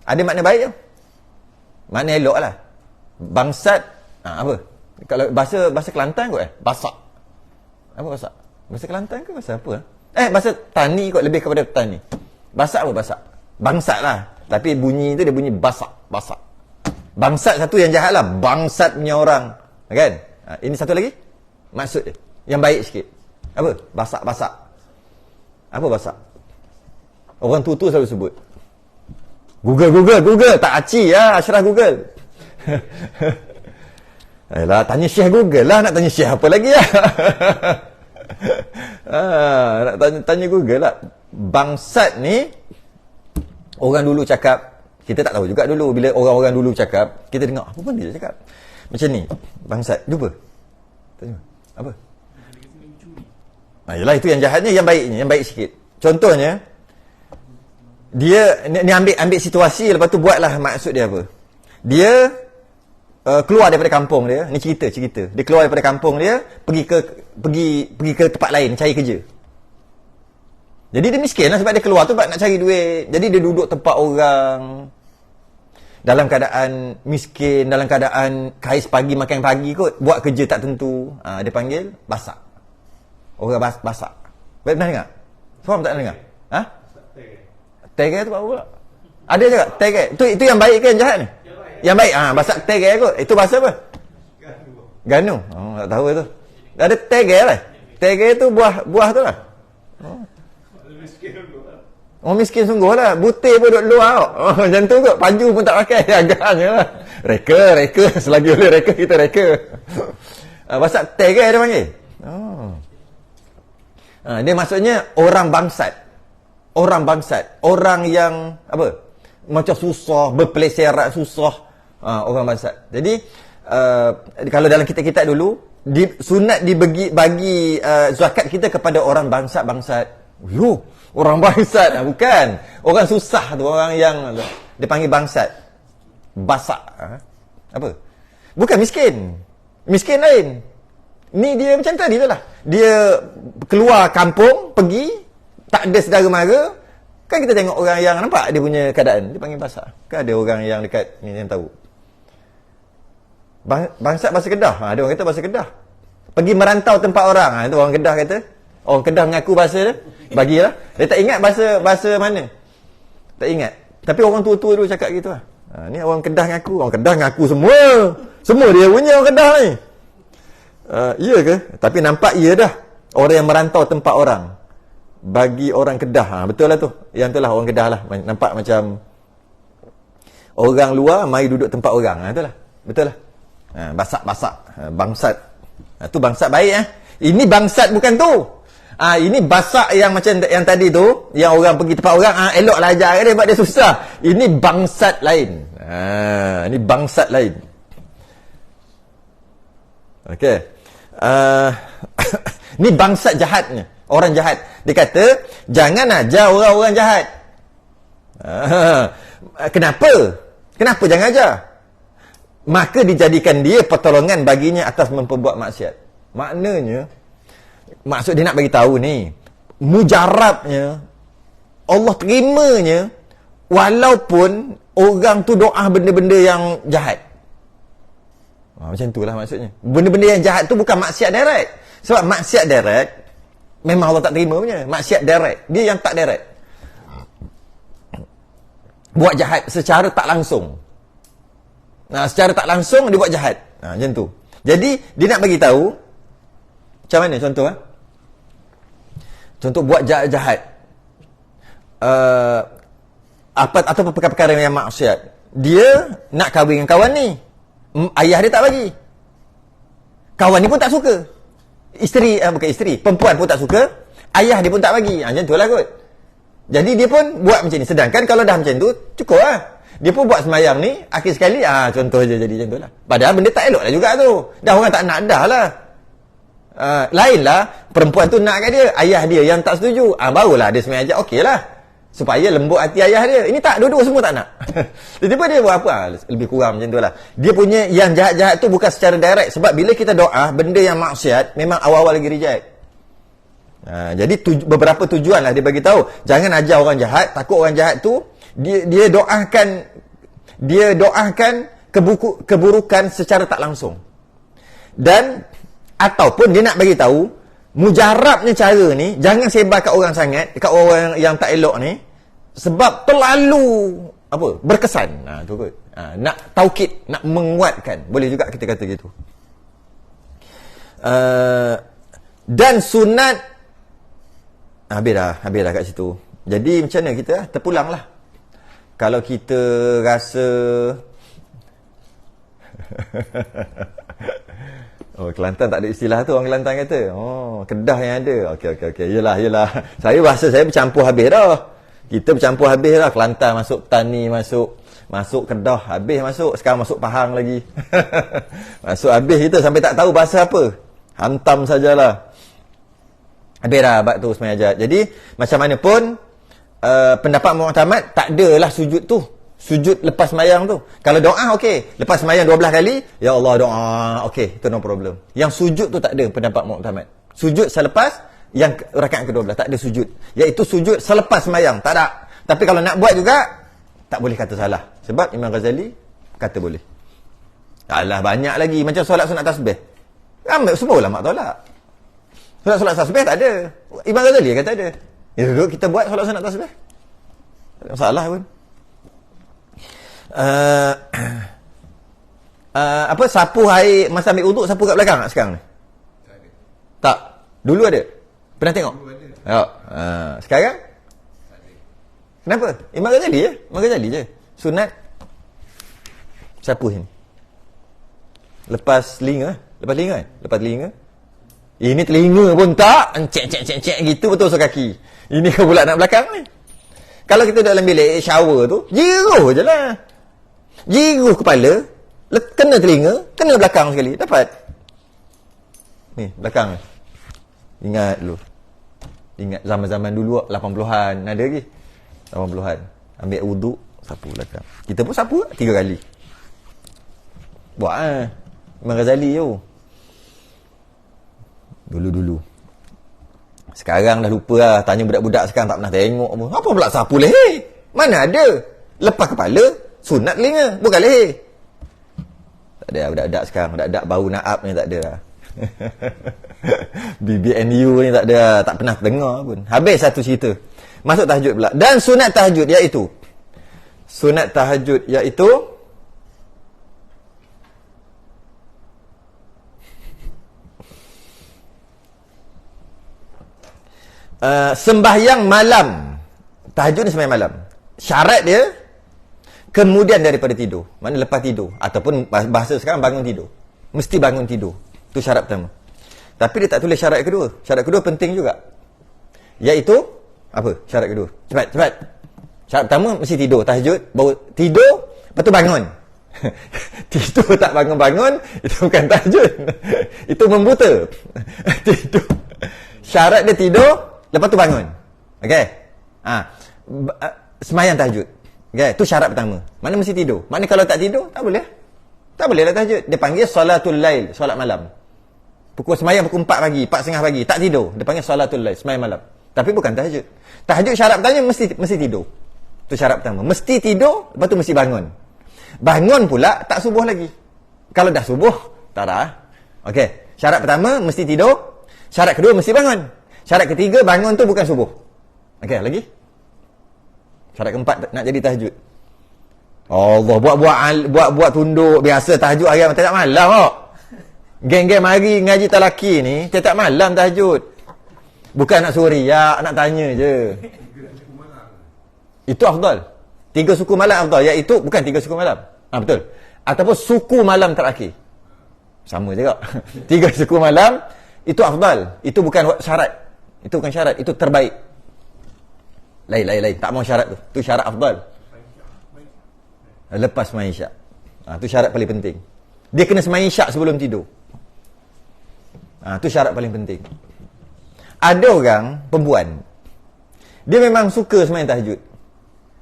Ada makna baik tau. Makna elok lah. Bangsat, apa? Kalau bahasa Kelantan kot basak. Apa basak? Bahasa Kelantan ke bahasa apa? Bahasa tani kot, lebih kepada tani. Basak apa basak? Bangsat lah. Tapi bunyi tu dia bunyi basak. Basak. Bangsat satu yang jahat lah. Bangsat punya orang. Kan? Ini satu lagi. Maksud dia. Yang baik sikit. Apa? Basak-basak. Apa basak? Orang tu selalu sebut. Google. Tak aci ya. Ashraf Google. Ayolah, tanya Syekh Google lah. Nak tanya Syekh apa lagi lah. Nak tanya Google lah. Bangsat ni orang dulu cakap. Kita tak tahu juga dulu. Bila orang-orang dulu cakap, kita dengar apa pun dia cakap macam ni. Bangsat. Jumpa tanya apa? Yelah, itu yang jahatnya. Yang baiknya, yang baik sikit. Contohnya, dia ni ambil situasi, lepas tu buatlah maksud dia apa. Dia keluar daripada kampung dia. Ni cerita. Dia keluar daripada kampung dia, pergi ke tempat lain cari kerja. Jadi dia miskin lah sebab dia keluar tu nak cari duit. Jadi dia duduk tempat orang dalam keadaan miskin, dalam keadaan kais pagi makan pagi kot, buat kerja tak tentu. Dia panggil basak. Orang basak. Baik, pernah dengar? Faham tak dengar? Tege tu apa pula? Ada cakap tege. Itu yang baik ke yang jahat ni? Yang baik. Basak tege kot. Itu bahasa apa? Ganu. Tak tahu itu. Ada tege lah. Tege tu buah tu lah. Miskin sungguh lah. Butir pun duduk luar. Macam tu kot. Paju pun tak pakai. Agaknya lah. Reka. Selagi boleh reka, kita reka. Basak tege dia panggil. Dia maksudnya orang bangsat. Orang yang apa? Macam susah, berpeleserat susah. Orang bangsat. Jadi kalau dalam kitab-kitab dulu sunat bagi zakat kita kepada orang bangsat. Orang bangsat bukan. Orang susah tu, orang yang dia panggil bangsat. Basak. Apa? Bukan miskin. Miskin lain. Ni dia macam tadi tu lah. Dia keluar kampung, pergi, tak ada saudara mara. Kan kita tengok orang yang nampak dia punya keadaan, dia panggil basak. Kan ada orang yang dekat ni yang tahu. Bangsat bahasa Kedah. Ada orang kata bahasa Kedah. Pergi merantau tempat orang. Itu orang Kedah kata. Orang Kedah mengaku bahasa dia. Bagilah. Dia tak ingat bahasa mana. Tak ingat. Tapi orang tua-tua dulu cakap gitu lah. Ni orang Kedah ngaku. Orang Kedah ngaku semua. Semua dia punya orang Kedah ni. Iya ke? Tapi nampak iya dah. Orang yang merantau tempat orang. Bagi orang Kedah. Betul lah tu. Yang tu lah orang Kedah lah. Nampak macam orang luar mari duduk tempat orang. Betul lah. Betul lah. Basak-basak. Bangsat. Tu bangsat baik Ini bangsat bukan tu. Ini basak yang macam yang tadi tu, yang orang pergi tempat orang, eloklah ajar dia sebab dia susah. Ini bangsat lain. Ini bangsat lain. Okey. Ni bangsat jahatnya. orang jahat. Dia kata, jangan ajar orang-orang jahat. Kenapa? Kenapa jangan ajar? Maka dijadikan dia pertolongan baginya atas memperbuat maksiat. Maknanya, maksud dia nak bagi tahu ni, mujarabnya, Allah terimanya, walaupun orang tu doa benda-benda yang jahat. Macam itulah maksudnya. Benda-benda yang jahat tu bukan maksiat direct. Sebab maksiat direct, memang Allah tak terima punya. Maksiat direct. Dia yang tak direct. Buat jahat secara tak langsung. Secara tak langsung dia buat jahat. Macam tu. Jadi, dia nak bagi tahu, macam mana contoh? Contoh buat jahat-jahat. Atau perkara-perkara yang maksiat. Dia nak kahwin dengan kawan ni. Ayah dia tak bagi. Kawan ni pun tak suka. Bukan isteri, perempuan pun tak suka. Ayah dia pun tak bagi. Macam tu lah kot. Jadi dia pun buat macam ni. Sedangkan kalau dah macam tu, cukup lah. Dia pun buat semayang ni, akhir sekali, contoh je jadi macam tu lah. Padahal benda tak elok lah juga tu. Dah orang tak nak dah lah. Lainlah, perempuan tu nak kat dia. Ayah dia yang tak setuju. Barulah dia semayang ajak, okey lah. Supaya lembut hati ayah dia. Ini tak, dua-dua semua tak nak. Tiba-tiba dia buat apa? Lebih kurang macam tu lah. Dia punya yang jahat-jahat tu bukan secara direct. Sebab bila kita doa, benda yang maksiat, memang awal-awal lagi reject. Jadi beberapa tujuan lah dia bagi tahu. Jangan ajar orang jahat. Takut orang jahat tu, dia doakan keburukan secara tak langsung. Dan, ataupun dia nak bagi tahu, mujarabnya cara ni jangan sebar kat orang sangat, kat orang yang tak elok ni, sebab terlalu berkesan. Tu kot. Nak taukid, nak menguatkan. Boleh juga kita kata gitu. Dan sunat habis dah kat situ. Jadi macam mana kita terpulang lah. Kalau kita rasa Kelantan tak ada istilah tu, orang Kelantan kata. Kedah yang ada. Okey. Yelah. Saya bercampur habis dah. Kita bercampur habis dah. Kelantan masuk Tani, masuk Kedah, habis masuk. Sekarang masuk Pahang lagi. Masuk habis kita sampai tak tahu bahasa apa. Hantam sajalah. Habis dah bab tu semayang hajat. Jadi, macam mana pun, pendapat mu'tamad, tak adalah sujud tu. Sujud lepas semayang tu. Kalau doa, okey. Lepas semayang 12 kali, ya Allah doa, okey, itu no problem. Yang sujud tu tak ada pendapat mu'tamad. Sujud selepas yang rakaat ke-12, tak ada sujud. Iaitu sujud selepas semayang, tak ada. Tapi kalau nak buat juga, tak boleh kata salah. Sebab Imam Ghazali kata boleh. Alah, banyak lagi. Macam solat sunat tasbih. Semua ulama tolak. Solat tasbih tak ada. Imam Ghazali kata ada. Ya, duduk kita buat solat sunat tasbih. Tak ada masalah pun. Sapu air masa ambil uduk, sapu kat belakang tak sekarang ni? Tak. Dulu ada. Pernah tengok? Dulu ada. Ya. Sekarang? Kenapa? Imam Ghazali je. Imam Ghazali je. Sunat sapu sini. Lepas telinga. Lepas telinga. Ini telinga pun tak. Cek gitu betul so kaki. Ini kau pula nak belakang ni. Kalau kita dalam bilik shower tu, jiruh je lah. Jiruh kepala, kena telinga, kena belakang sekali. Dapat. Ni, belakang. Ingat dulu. Ingat zaman-zaman dulu, 80-an. Ada lagi? 80-an. Ambil wuduk, sapu belakang. Kita pun sapu 3 kali. Buat Imam Ghazali tu. Dulu-dulu. Sekarang dah lupa lah. Tanya budak-budak sekarang tak pernah tengok pun. Apa pula sapu leher? Mana ada? Lepas kepala, sunat telinga. Bukan leher. Tak ada budak-budak sekarang. Budak-budak bau naap ni tak ada lah. BBNU ni tak ada lah. Tak pernah dengar pun. Habis satu cerita. Masuk tahajud pula. Dan sunat tahajud iaitu. Sunat tahajud iaitu. Sembahyang malam. Tahajud ni sembahyang malam. Syarat dia kemudian daripada tidur. Mana lepas tidur. Ataupun bahasa sekarang bangun tidur. Mesti bangun tidur. Itu syarat pertama. Tapi dia tak tulis syarat kedua. Syarat kedua penting juga. Iaitu apa? Syarat kedua. Cepat. Syarat pertama mesti tidur. Tahajud. Baru tidur. Lepas tu bangun. Tidur tak bangun-bangun. Itu bukan tahajud. Itu membuta. Tidur. Syarat dia tidur, lepas tu bangun. Okey. Semayang tahajud. Okey, tu syarat pertama. Mana mesti tidur. Maknanya kalau tak tidur, tak boleh. Tak boleh lah tahajud. Dia panggil solatul lail, solat malam. Semayang pukul 4 pagi, 4:30 pagi, tak tidur. Dia panggil solatul lail, semayang malam. Tapi bukan tahajud. Tahajud syarat pertama mesti tidur. Tu syarat pertama. Mesti tidur, lepas tu mesti bangun. Bangun pula tak subuh lagi. Kalau dah subuh, tak dah. Okey. Syarat pertama mesti tidur. Syarat kedua mesti bangun. Syarat ketiga bangun tu bukan subuh. Okey, lagi. Syarat keempat nak jadi tahajud. Allah, buat tunduk biasa tahajud hari tak malam kok. Geng-geng mari ngaji talaki ni tiap malam tahajud. Bukan nak suruh riak, nak tanya je. Itu afdal. 3 suku malam afdal, iaitu bukan 3 suku malam. Betul. Ataupun suku malam terakhir. Sama juga. 3 suku malam itu afdal. Itu bukan syarat. Itu bukan syarat, itu terbaik. Lain. Tak mau syarat tu. Tu syarat afdal. Lepas sembahyang isyak. Tu syarat paling penting. Dia kena sembahyang isyak sebelum tidur. Tu syarat paling penting. Ada orang, perempuan, dia memang suka sembahyang tahajud.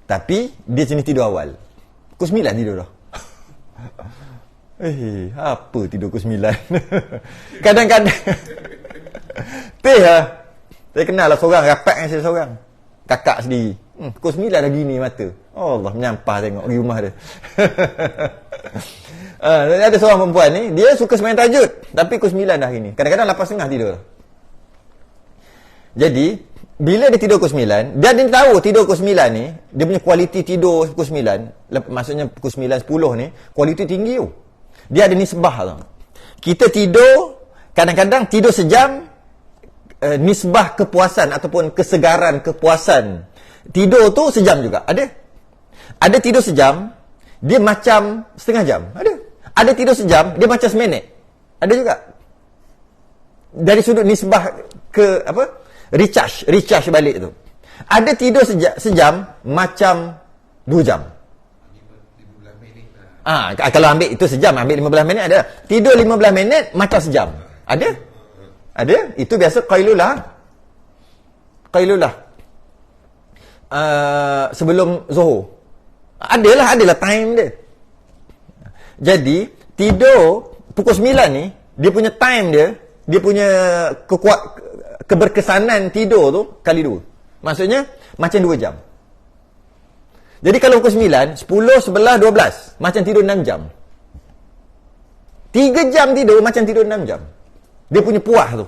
Tapi, dia jenis tidur awal. Pukul 9 tidur dah. Apa tidur pukul 9? Kadang-kadang. Saya kenal lah seorang, rapat dengan saya seorang. Kakak sendiri. Pukul 9 dah gini mata. Allah, menyampah tengok di rumah dia. Ada seorang perempuan ni, dia suka sembahyang tahajud. Tapi pukul 9 dah gini. Kadang-kadang 8:30 tidur. Jadi, bila dia tidur pukul 9, dia tahu tidur pukul 9 ni, dia punya kualiti tidur pukul 9, maksudnya pukul 9, 10 ni, kualiti tinggi tu. Dia ada nisbah tu. Kita tidur, kadang-kadang tidur sejam, nisbah kepuasan ataupun kesegaran kepuasan tidur tu sejam juga. Ada tidur sejam, dia macam setengah jam. Ada tidur sejam, dia macam seminit. Ada juga. Dari sudut nisbah ke recharge balik tu. Ada tidur sejam macam 2 jam. Kalau ambil itu sejam, ambil 15 minit ada. Tidur 15 minit macam sejam. Ada. Itu biasa qailulah. Sebelum Zuhur. Adalah time dia. Jadi, tidur pukul 9 ni, dia punya time dia punya keberkesanan tidur tu kali 2. Maksudnya, macam 2 jam. Jadi kalau pukul 9, 10, 11, 12, macam tidur 6 jam. 3 jam tidur, macam tidur 6 jam. Dia punya puas tu.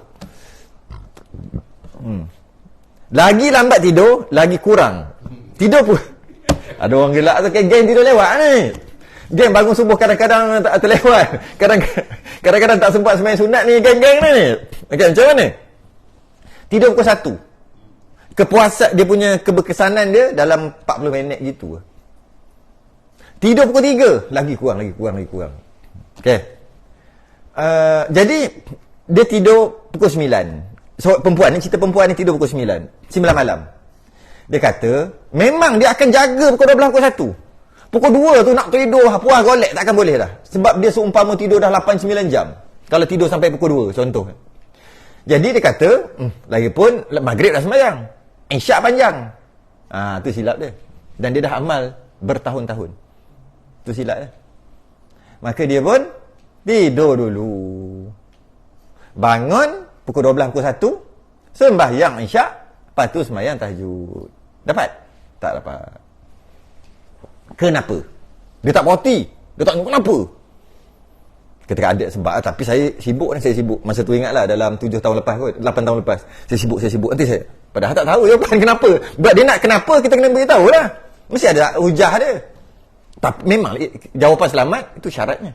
Lagi lambat tidur, lagi kurang. Tidur pun. Ada orang gelak tu, geng tidur lewat ni. Geng bangun subuh kadang-kadang tak terlewat. Kadang-kadang tak sempat sembahyang sunat ni, geng-geng ni. Okay, macam mana? Tidur pukul 1. Kepuasan dia punya keberkesanan dia dalam 40 minit gitu. Tidur pukul 3, lagi kurang. Okey. Jadi dia tidur pukul 9. So, cerita perempuan ni tidur pukul 9 malam. Dia kata, memang dia akan jaga pukul 12, pukul 1. Pukul 2 tu nak tidur, puas golek takkan boleh dah. Sebab dia seumpama tidur dah 8-9 jam. Kalau tidur sampai pukul 2, contoh. Jadi dia kata, lagipun maghrib dah sembahyang. Isyak panjang. Tu silap dia. Dan dia dah amal bertahun-tahun. Tu silap dia. Maka dia pun tidur dulu. Bangun pukul 12, pukul 1, sembahyang isyak, lepas tu sembahyang tahajud. Dapat? Tak dapat. Kenapa? Dia tak berhati. Dia tak kenapa. Ketika adik sebab, tapi saya sibuk. Masa tu ingatlah dalam 7 tahun lepas kot, 8 tahun lepas. Saya sibuk. Nanti saya, padahal tak tahu jawapan kenapa. Sebab dia nak kenapa, kita kena beritahu lah. Mesti ada hujah dia. Tapi memang jawapan selamat, itu syaratnya.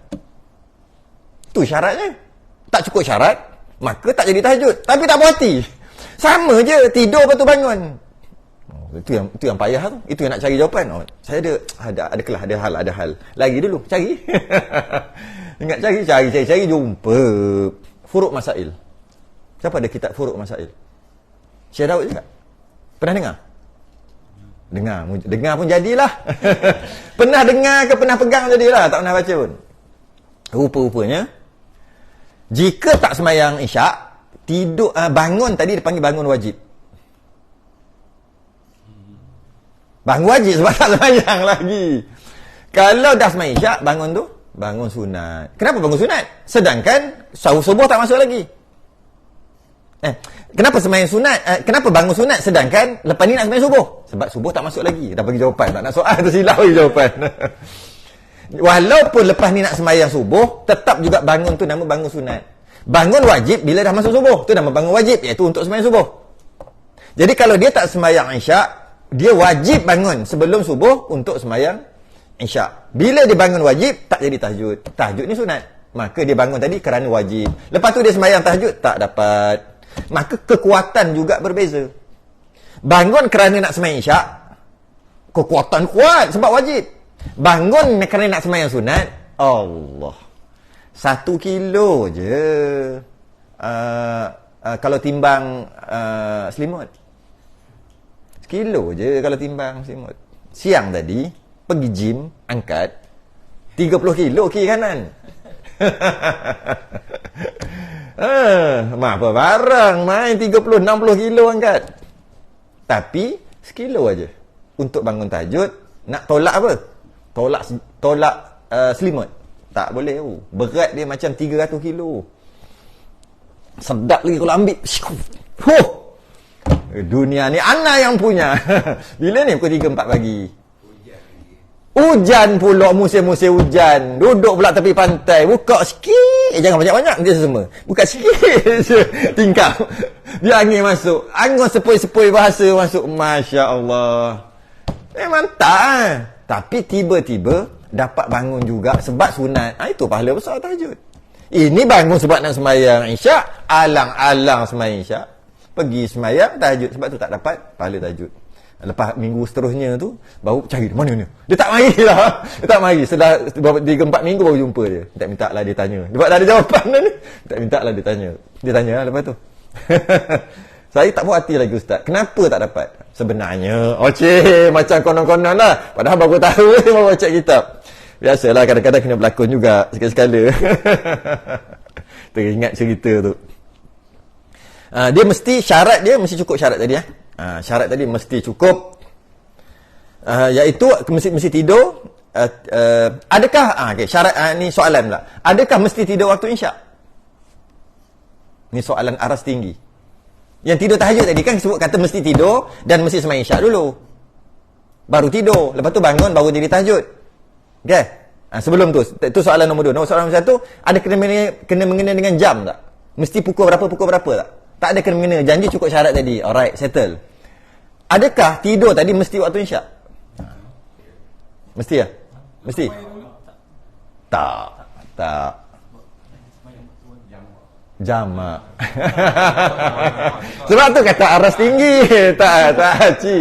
Tak cukup syarat, maka tak jadi tahajud. Tapi tak berhati. Sama je, tidur lepas tu bangun. Itu yang payah tu. Itu yang nak cari jawapan. Saya ada hal. Lagi dulu, cari. Ingat cari, jumpa. Furuk Masail. Siapa ada kitab Furuk Masail? Syekh Daud juga? Pernah dengar? Dengar pun jadilah. Pernah dengar ke pernah pegang jadilah. Tak pernah baca pun. Rupa-rupanya, jika tak sembahyang isyak, Tidur, bangun tadi dipanggil bangun wajib. Bangun wajib sebab tak sembahyang lagi. Kalau dah sembahyang isyak, bangun tu bangun sunat. Kenapa bangun sunat? Sedangkan sahur subuh tak masuk lagi. Kenapa sembahyang sunat? Kenapa bangun sunat sedangkan lepas ni nak sembahyang subuh? Sebab subuh tak masuk lagi. Dah bagi jawapan, tak nak soal tu silap bagi jawapan. Walaupun lepas ni nak sembahyang subuh, tetap juga bangun tu nama bangun sunat. Bangun wajib bila dah masuk subuh, tu nama bangun wajib, iaitu untuk sembahyang subuh. Jadi kalau dia tak sembahyang isyak, dia wajib bangun sebelum subuh untuk sembahyang isyak. Bila dia bangun wajib, tak jadi tahajud. Tahajud ni sunat. Maka dia bangun tadi kerana wajib. Lepas tu dia sembahyang tahajud, tak dapat. Maka kekuatan juga berbeza. Bangun kerana nak sembahyang isyak, kekuatan kuat sebab wajib. Bangun kerana nak sembahyang sunat, Allah, 1 kilo je. Kalau timbang selimut, 1 kilo je kalau timbang selimut. Siang tadi pergi gym, angkat 30 kilo kiri kanan. Apa barang main 30-60 kilo angkat. Tapi 1 kilo aja. Untuk bangun tahajud, nak tolak apa? Tolak selimut. Tak boleh. Berat dia macam 300 kilo. Sedap lagi kalau ambil. Dunia ni ana yang punya. Bila ni pukul 3-4 pagi? Hujan pula, musim-musim hujan. Duduk pula tepi pantai. Buka sikit. Jangan banyak-banyak dia semua. Buka sikit je. Tingkap. Biar angin masuk. Angin sepoi-sepoi bahasa masuk. Masya Allah. Memang tak. Tapi tiba-tiba dapat bangun juga sebab sunat. Itu pahala besar tahajud. Ini bangun sebab nak sembahyang isyak. Alang-alang sembahyang isyak. Pergi sembahyang tahajud. Sebab tu tak dapat pahala tahajud. Lepas minggu seterusnya tu, baru cari mana ni. Dia tak mari lah. Dia tak mari. Setelah 3-4 minggu baru jumpa dia. Minta lah dia tanya. Sebab dah ada jawapan dah ni. Minta lah dia tanya. Dia tanya lah lepas tu. Saya tak puas hati lagi Ustaz. Kenapa tak dapat? Sebenarnya, macam konon-konon lah. Padahal baru tahu baru baca kitab. Biasalah kadang-kadang kena berlakon juga sekali-sekala. Teringat cerita tu. Dia mesti syarat dia mesti cukup syarat tadi. Syarat tadi mesti cukup. Iaitu mesti tidur. Adakah syarat ni soalan pula. Adakah mesti tidur waktu isyak? Ni soalan aras tinggi. Yang tidur tahajud tadi kan sebut kata mesti tidur dan mesti sembahyang isyak dulu. Baru tidur, lepas tu bangun baru jadi tahajud. Okey. Sebelum tu, itu soalan nombor 2. Soalan nombor 1, ada kena mengena dengan jam tak? Mesti pukul berapa tak? Tak ada kena mengena, janji cukup syarat tadi. Alright, settle. Adakah tidur tadi mesti waktu isyak? Mesti ya? Mesti? Tak. Jamak. Sebab tu kata aras tinggi. Tak haji.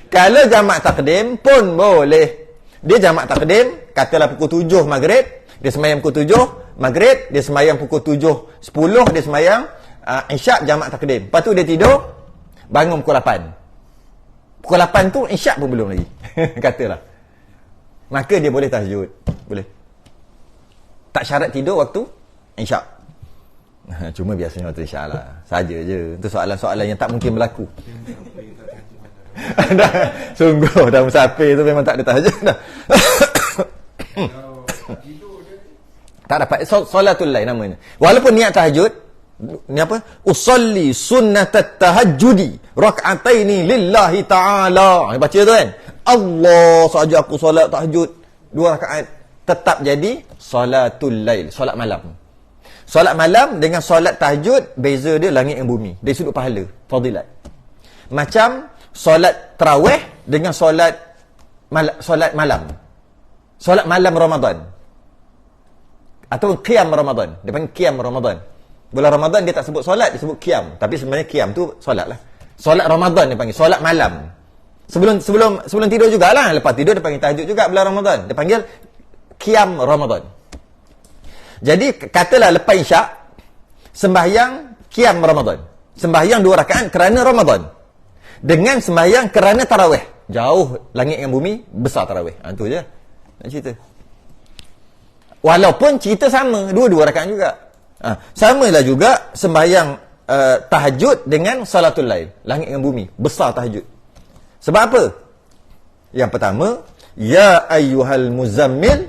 Kalau jamak takdim pun boleh. Dia jamak takdim, katalah pukul 7 maghrib, dia sembahyang pukul 7 maghrib, dia sembahyang pukul 7:10, dia sembahyang isyak jamak takdim. Lepas tu dia tidur, bangun pukul 8. Pukul 8 tu isyak pun belum lagi. Katalah. Maka dia boleh tahajud. Boleh. Tak syarat tidur waktu isyak. Cuma biasanya waktu isyak lah. Saja je. Itu soalan-soalan yang tak mungkin berlaku. Sungguh dah musafir tu memang tak ada tahajud dah. Tak dapat solatul lail namanya. Walaupun niat tahajud, ni apa? Usolli sunnatat tahajjudi rak'ataini lillahi ta'ala. Baca tu kan? Allah saja aku solat tahajud 2 rakaat. Tetap jadi solatul lail, solat malam. Solat malam dengan solat tahajud, beza dia langit dan bumi. Dari sudut pahala, fadilat. Macam solat tarawih dengan solat malam. Solat malam Ramadan. Atau qiyam Ramadan. Dia panggil qiyam Ramadan. Bulan Ramadan dia tak sebut solat, dia sebut qiyam. Tapi sebenarnya qiyam tu solat lah. Solat Ramadan dia panggil, solat malam. Sebelum tidur jugalah. Lepas tidur dia panggil tahajud juga bulan Ramadan. Dia panggil qiyam Ramadan. Jadi katalah lepas isyak sembahyang qiyam Ramadan. Sembahyang 2 rakaat kerana Ramadan. Dengan sembahyang kerana tarawih. Jauh langit dengan bumi, besar tarawih. Itu je nak cerita. Walaupun cerita sama, 2 rakaat juga. Samalah juga sembahyang tahajud dengan salatul lail. Langit dengan bumi. Besar tahajud. Sebab apa? Yang pertama, ya ayyuhal muzammil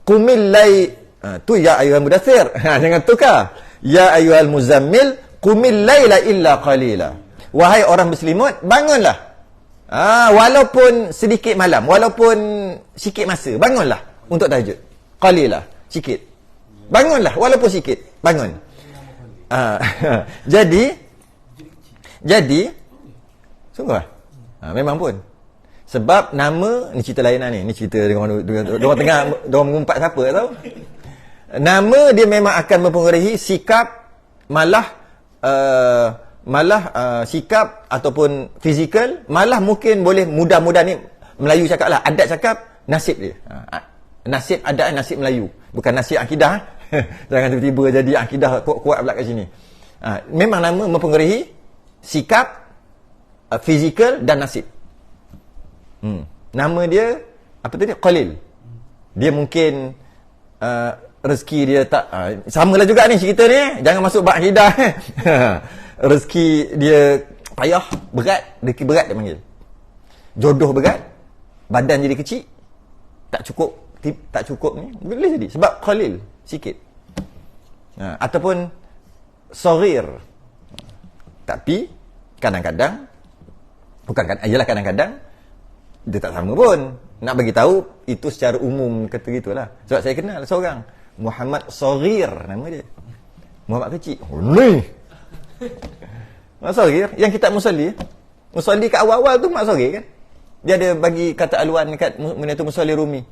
qumil lail. Tu ya ayyuhal mudaththir. Jangan tukar. Ya ayyuhal muzammil qumil laila illa qalila. Wahai orang berselimut, bangunlah. Walaupun sedikit malam, walaupun sikit masa, bangunlah untuk tahajud. Qalila, sikit. Bangunlah walaupun sikit. Bangun. Jadi sungguh memang pun. Sebab nama ni cerita lain lah ni. Ni cerita dengan orang tengah orang mengumpat siapa tak tahu. Nama dia memang akan mempengaruhi sikap malah sikap ataupun fizikal, malah mungkin boleh mudah-mudah ni Melayu cakap lah, adat cakap nasib dia. Nasib adat, nasib Melayu. Bukan nasib akidah. Jangan tiba-tiba jadi akidah kuat-kuat pula kat sini. Memang nama mempengaruhi sikap, fizikal dan nasib. Nama dia apa tadi? Qalil. Dia mungkin rezeki dia tak samalah juga ni cerita ni. Jangan masuk bab akidah. Rezeki dia payah, berat, rezeki berat dia panggil. Jodoh berat, badan jadi kecil, tak cukup ni, boleh jadi sebab qalil, sikit. Ataupun saghir. Tapi kadang-kadang kadang-kadang dia tak sama pun. Nak bagi tahu itu secara umum kata gitulah. Sebab saya kenal seorang Muhammad Saghir nama dia. Muhammad kecil. Ni. Muhammad Saghir yang kitab Musalli kat awal-awal tu Muhammad Saghir kan. Dia ada bagi kata aluan dekat Muniatul Musalli Rumi.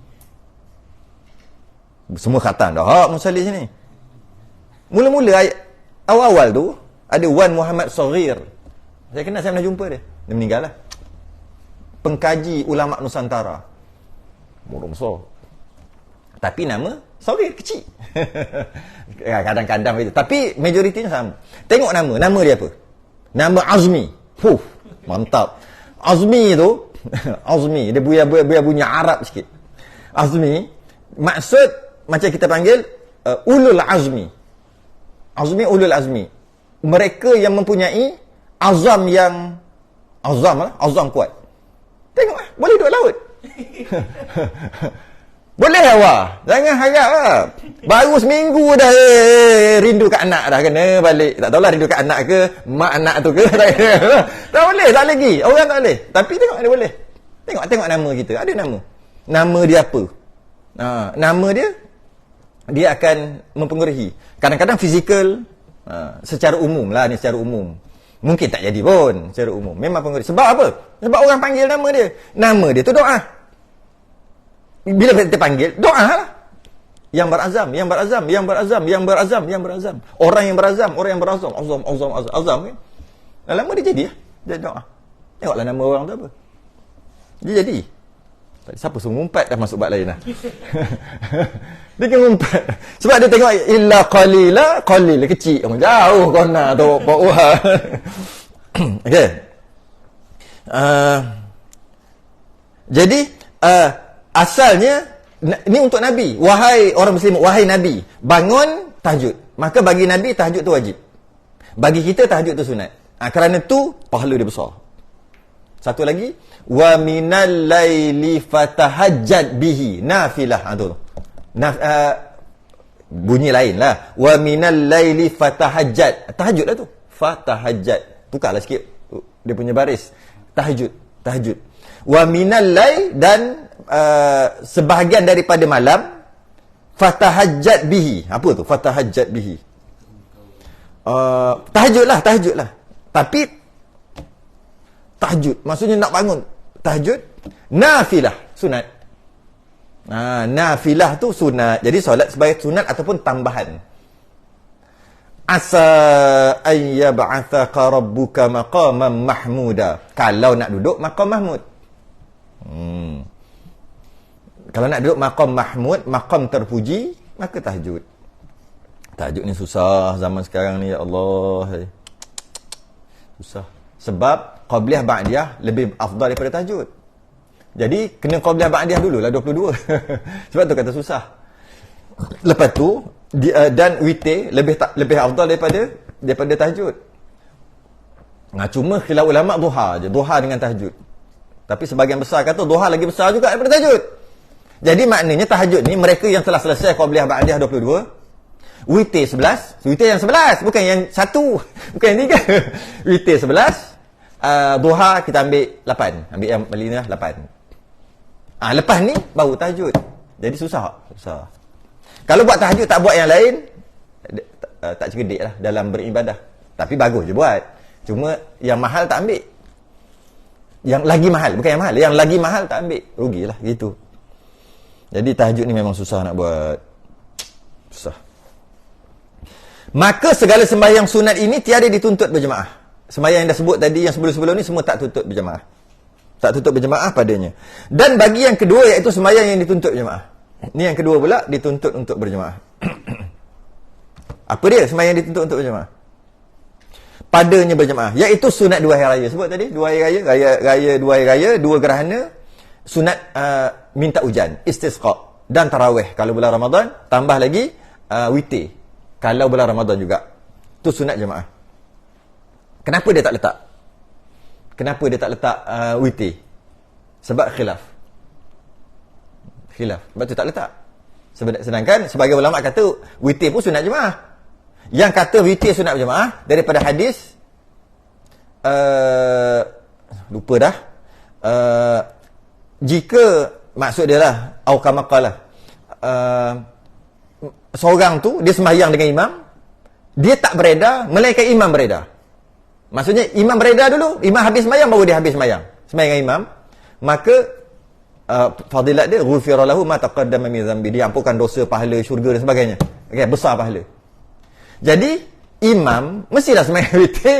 Semua khatam dah Musalli sini. Mula-mula awal-awal tu ada Wan Muhammad Saghir. Saya kenal, saya pernah jumpa dia. Dia meninggal lah. Pengkaji ulama Nusantara. Murung besar. Tapi nama Saghir kecil. Kadang-kadang begitu. Tapi majoritinya sama. Tengok nama dia apa? Nama Azmi. Mantap. Azmi tu Azmi, dia bunyi Arab sikit. Azmi maksud macam kita panggil ulul azmi. Azmi, ulul azmi. Mereka yang mempunyai azam yang azam kuat. Tengok boleh duduk laut. Boleh awak. Jangan harap lah. Baru seminggu dah rindu kat anak dah kena balik. Tak tahulah rindu kat anak ke mak anak tu ke. Tak boleh, tak lagi. Orang tak boleh. Tapi tengok dia boleh. Tengok nama kita. Ada nama. Nama dia apa? Nama dia akan mempengaruhi. Kadang-kadang fizikal, secara umum lah ni, secara umum. Mungkin tak jadi pun secara umum. Memang pengaruhi. Sebab apa? Sebab orang panggil nama dia. Nama dia tu doa. Bila kita panggil, doa lah. Yang berazam. Orang yang berazam. Azam kan? Lama dia jadi lah. Dia doa. Tengoklah nama orang tu apa. Dia jadi. Siapa suruh ngumpat dah masuk bab lain lah. Dia kena ngumpat. Sebab dia tengok illa qalil kecil. Jauh kona tu. Okey. Jadi asalnya ni untuk Nabi. Wahai orang muslim, wahai Nabi, bangun tahajud. Maka bagi Nabi tahajud tu wajib. Bagi kita tahajud tu sunat. Kerana tu pahala dia besar. Satu lagi, wa minal laili fatahajjad bihi nafilah. Tu. Bunyi lain lah. Wa minal laili fatahajjad. Tahajud lah tu. Fatahajjad. Tukarlah sikit dia punya baris. Tahajud. Wa minal lail dan sebahagian daripada malam fatahajjad bihi. Apa tu fatahajjad bihi? Tahajudlah. Tapi tahajud maksudnya nak bangun. Tahajud nafilah, sunat. Nafilah tu sunat. Jadi solat sebagai sunat ataupun tambahan. Asa an yab'athaka rabbuka maqaman mahmuda. Kalau nak duduk maqam mahmud. Kalau nak duduk maqam mahmud, maqam terpuji, maka tahajud. Tahajud ni susah zaman sekarang ni, ya Allah. Susah. Sebab qabliyah ba'diyah lebih afdal daripada tahajud. Jadi kena qabliyah ba'diyah dululah 22. Sebab tu kata susah. Lepas tu Dan witir lebih afdal daripada tahajud. Nah, cuma khilaf ulama duha je, duha dengan tahajud. Tapi sebahagian besar kata duha lagi besar juga daripada tahajud. Jadi maknanya tahajud ni mereka yang telah selesai qabliyah ba'diyah 22, witir 11, witir yang 11, bukan yang 1, bukan yang 3. Witir 11, duha kita ambil 8. Ambil yang paling ni lah 8. Lepas ni baru tahajud. Jadi susah. Kalau buat tahajud tak buat yang lain, tak cerdik lah dalam beribadah. Tapi bagus je buat. Cuma yang mahal tak ambil. Yang lagi mahal, bukan yang mahal. Yang lagi mahal tak ambil. Rugilah gitu. Jadi tahajud ni memang susah nak buat. Susah. Maka segala sembahyang sunat ini tiada dituntut berjemaah. Sembahyang yang dah sebut tadi, yang sebelum-sebelum ni semua tak tuntut berjemaah. Tak tuntut berjemaah padanya. Dan bagi yang kedua, iaitu sembahyang yang dituntut berjemaah. Ni yang kedua pula, dituntut untuk berjemaah. Apa dia sembahyang yang dituntut untuk berjemaah? Padanya berjemaah, iaitu sunat 2 hari raya. Sebut tadi 2 hari raya, 2 hari raya, 2 gerhana, sunat minta hujan, istisqa, dan tarawih kalau bulan Ramadan, tambah lagi witir kalau bulan Ramadan juga. Tu sunat jemaah. Kenapa dia tak letak? Kenapa dia tak letak witir? Sebab khilaf. Sebab tu tak letak. Sedangkan sebagai ulama kata witir pun sunat jemaah. Yang kata witir sunat berjemaah daripada hadis lupa dah, jika maksud dia lah au kama qala, seorang tu dia sembahyang dengan imam, dia tak beredar melainkan imam beredar. Maksudnya imam beredar dulu, imam habis sembahyang baru dia habis sembahyang dengan imam, maka fadilat dia ghufira lahu ma taqaddama min dhanbi, diampunkan dosa, pahala syurga dan sebagainya. Okey, besar pahala. Jadi imam mestilah sembahyang witir.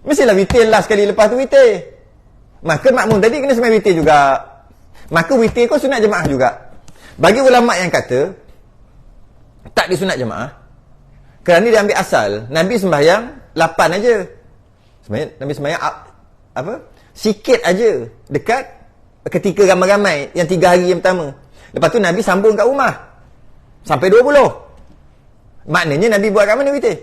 Mestilah witir lah sekali lepas tu witir. Maka makmum tadi kena sembahyang witir juga. Maka witir kau sunat jemaah juga. Bagi ulama yang kata tak disunat jemaah, kerana dia ambil asal Nabi sembahyang 8 aja. Nabi sembahyang apa? Sikit aja dekat ketika ramai-ramai yang 3 hari yang pertama. Lepas tu Nabi sambung kat rumah sampai 20. Maknanya Nabi buat kat mana witir?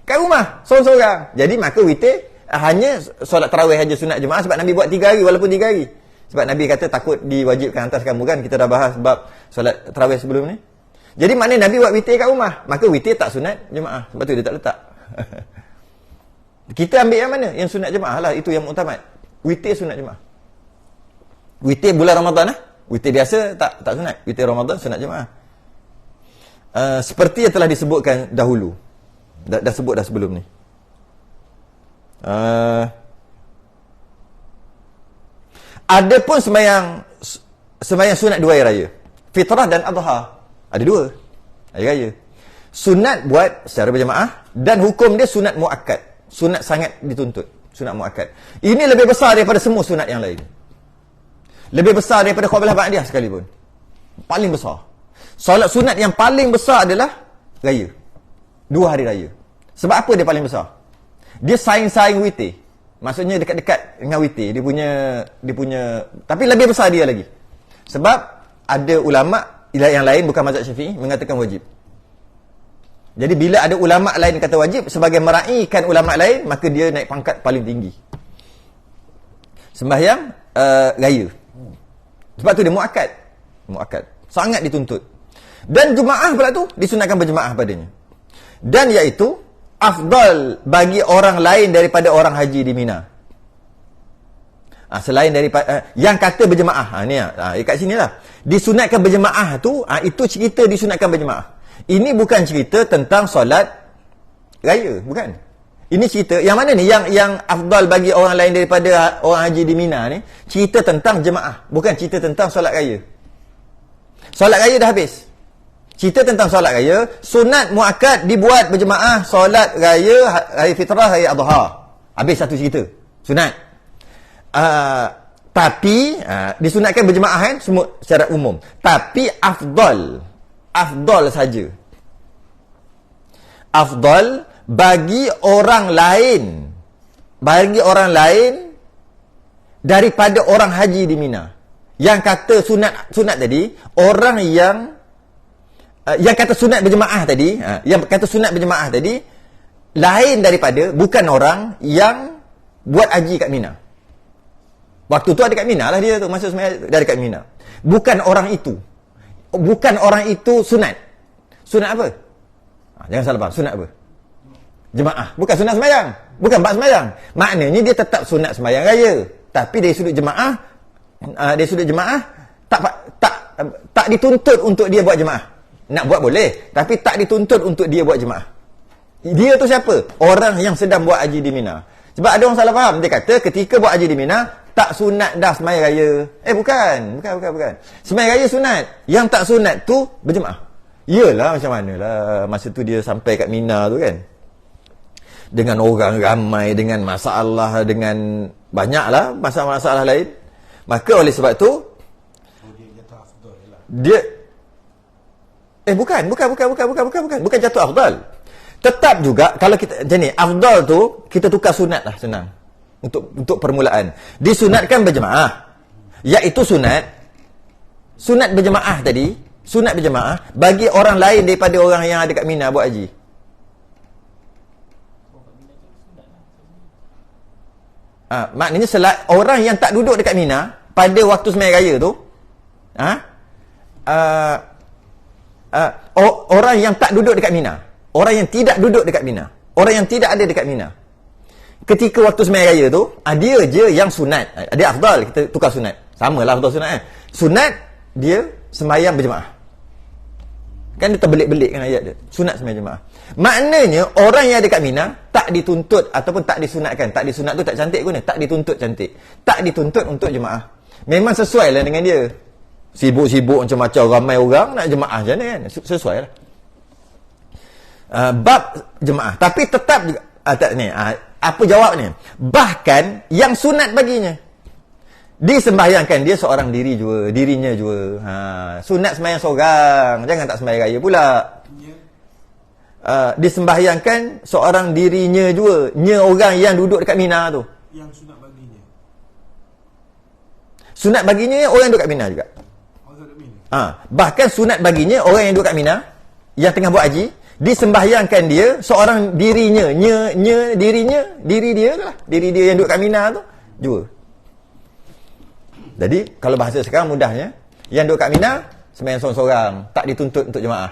Kat rumah, seorang-seorang. Jadi maka witir hanya solat tarawih aja sunat jemaah, sebab Nabi buat 3 hari walaupun 3 hari. Sebab Nabi kata takut diwajibkan atas kamu kan. Kita dah bahas bab solat tarawih sebelum ni. Jadi maknanya Nabi buat witir kat rumah. Maka witir tak sunat jemaah. Sebab tu dia tak letak. Kita ambil yang mana? Yang sunat jemaah lah. Itu yang muktamad. Witir sunat jemaah. Witir bulan Ramadan lah. Witir biasa tak sunat. Witir Ramadan sunat jemaah. Seperti yang telah disebutkan dahulu. Dah sebut dah sebelum ni. Ada pun sembahyang sunat 2 hari raya, fitrah dan adha. Ada 2 hari raya. Sunat buat secara berjemaah, dan hukum dia sunat muakkad. Sunat sangat dituntut. Sunat muakkad. Ini lebih besar daripada semua sunat yang lain. Lebih besar daripada qabliyah ba'diyah sekalipun. Paling besar. Solat sunat yang paling besar adalah raya. 2 hari raya. Sebab apa dia paling besar? Dia saing-saing witir. Maksudnya dekat-dekat dengan witir. Dia punya tapi lebih besar dia lagi. Sebab ada ulama yang lain bukan mazhab Syafi'i mengatakan wajib. Jadi bila ada ulama lain kata wajib, sebagai meraihkan ulama lain, maka dia naik pangkat paling tinggi. Sembahyang raya. Sebab tu dia muakkad. Sangat dituntut. Dan jemaah pula tu disunatkan berjemaah padanya. Dan iaitu afdal bagi orang lain daripada orang haji di Mina. Selain daripada yang kata berjemaah. Kat sinilah. Disunatkan berjemaah tu, itu cerita disunatkan berjemaah. Ini bukan cerita tentang solat raya, bukan. Ini cerita yang mana ni? Yang afdal bagi orang lain daripada orang haji di Mina ni, cerita tentang jemaah, bukan cerita tentang solat raya. Solat raya dah habis. Cerita tentang solat raya, sunat muakkad dibuat berjemaah, solat raya, hari fitrah, hari adha. Habis satu cerita. Sunat. Tapi disunatkan berjemaah kan semua secara umum. Tapi afdal saja. Afdal bagi orang lain daripada orang haji di Mina. Yang kata sunat tadi, orang yang yang kata sunat berjemaah tadi, yang kata sunat berjemaah tadi lain daripada bukan orang yang buat haji kat Mina. Waktu tu ada kat Mina lah dia tu, masa sembahyang dia ada kat Mina. Bukan orang itu. Bukan orang itu sunat. Sunat apa? Jangan salah faham. Sunat apa? Jemaah. Bukan sunat sembahyang. Bukan bab sembahyang. Maknanya dia tetap sunat sembahyang raya. Tapi dari sudut jemaah, tak dituntut untuk dia buat jemaah. Nak buat boleh, tapi tak dituntut untuk dia buat jemaah. Dia tu siapa? Orang yang sedang buat haji di Mina. Sebab ada orang salah faham. Dia kata ketika buat haji di Mina, tak sunat dah sembahyang raya. Bukan. Sembahyang raya sunat. Yang tak sunat tu berjemaah. Yelah, macam manalah masa tu dia sampai kat Mina tu kan. Dengan orang ramai, dengan masalah, dengan banyaklah masalah-masalah lain. Maka oleh sebab tu dia bukan jatuh afdal. Tetap juga kalau kita macam ni, afdal tu kita tukar sunat lah, senang. Untuk permulaan. Disunatkan berjemaah. Iaitu sunat berjemaah tadi, sunat berjemaah bagi orang lain daripada orang yang ada kat Mina buat haji. Maknanya orang yang tak duduk dekat Mina pada waktu sembahyang raya tu, orang yang tak duduk dekat Mina, orang yang tidak duduk dekat Mina, orang yang tidak ada dekat Mina, ketika waktu sembahyang raya tu, dia je yang sunat. Dia afdal, kita tukar sunat. Samalah afdal sunat Sunat dia sembahyang berjemaah. Kan dia terbelik-belik kan ayat dia. Sunat sembahyang jemaah. Maknanya orang yang ada kat Mina tak dituntut ataupun tak disunatkan. Tak disunat tu tak cantik guna, tak dituntut cantik. Tak dituntut untuk jemaah. Memang sesuai lah dengan dia. Sibuk-sibuk macam-macam ramai orang nak jemaah macam mana kan? Sesuai lah. Bab jemaah. Tapi tetap juga apa jawab ni? Bahkan yang sunat baginya disembahyangkan dia seorang dirinya jua. Sunat sembahyang seorang, jangan tak sembahyang raya pula. Disembahyangkan seorang dirinya jua, orang yang duduk dekat Mina tu. Yang sunat baginya. Sunat baginya orang yang duduk kat Mina juga. Bahkan sunat baginya orang yang duduk kat Mina yang tengah buat haji, disembahyangkan dia seorang dirinya, diri dia yang duduk kat Mina tu jua. Jadi kalau bahasa sekarang mudahnya, yang duduk kat Mina sembahyang seorang-seorang, tak dituntut untuk jemaah.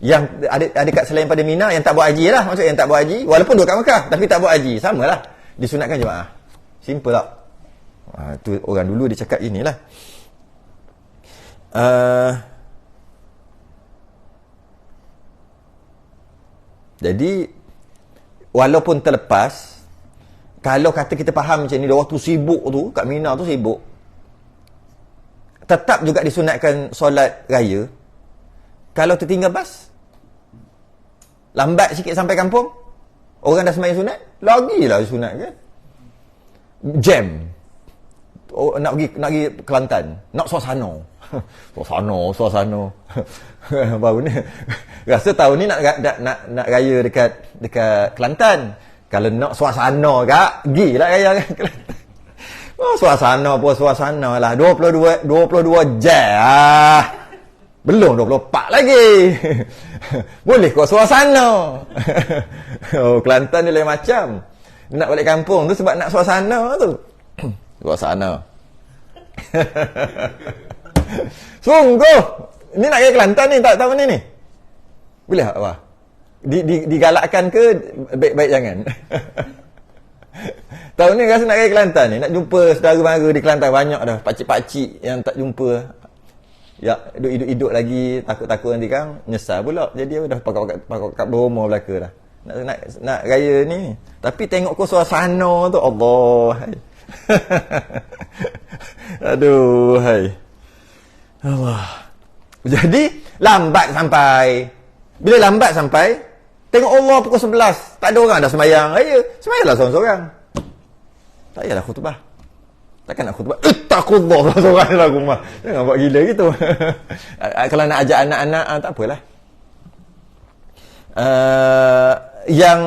Yang ada kat selain pada Mina yang tak buat haji lah, maksudnya yang tak buat haji walaupun duduk kat Mekah tapi tak buat haji, samalah, disunatkan jemaah. Simple tak? Tu orang dulu dia cakap inilah. Jadi walaupun terlepas, kalau kata kita faham macam ni, dia waktu sibuk tu kat Mina tu sibuk, tetap juga disunatkan solat raya. Kalau tertinggal bas, lambat sikit sampai kampung, orang dah sembahyang sunat, lagilah sunat kan. Jam. Nak pergi Kelantan, nak suasana. Suasana. Baru ni rasa tahun ni nak raya dekat Kelantan. Kalau nak suasana kak, gilah raya Kelantan. Suasana lah. 22 jam. Belum 24 lagi. Boleh kau suasana. Kelantan ni lain macam. Nak balik kampung tu sebab nak suasana tu. Suasana. Sungguh. Ni nak ke Kelantan ni tak tahu ni. Boleh tak apa? Digalakkan ke baik-baik jangan. Tahun ni rasa nak ke Kelantan ni, nak jumpa saudara mara di Kelantan banyak dah. Pakcik-pakcik yang tak jumpa. Ya, hidup lagi, takut-takut nanti kan nyesal pula. Jadi dah pakai kat berumah belaka dah. Nak raya ni. Tapi tengok kau suasana tu, Allah. Hai. Aduh, hai. Allah. Jadi lambat sampai. Bila lambat sampai, tengok Allah pukul 11. Tak ada orang dah sembahyang raya. Sembahyanglah seorang-seorang. Tak payahlah khutbah. Takkan nak khutbah, takutlah seorang dalam rumah. Jangan buat gila gitu. Kalau nak ajak anak-anak, tak apalah. Yang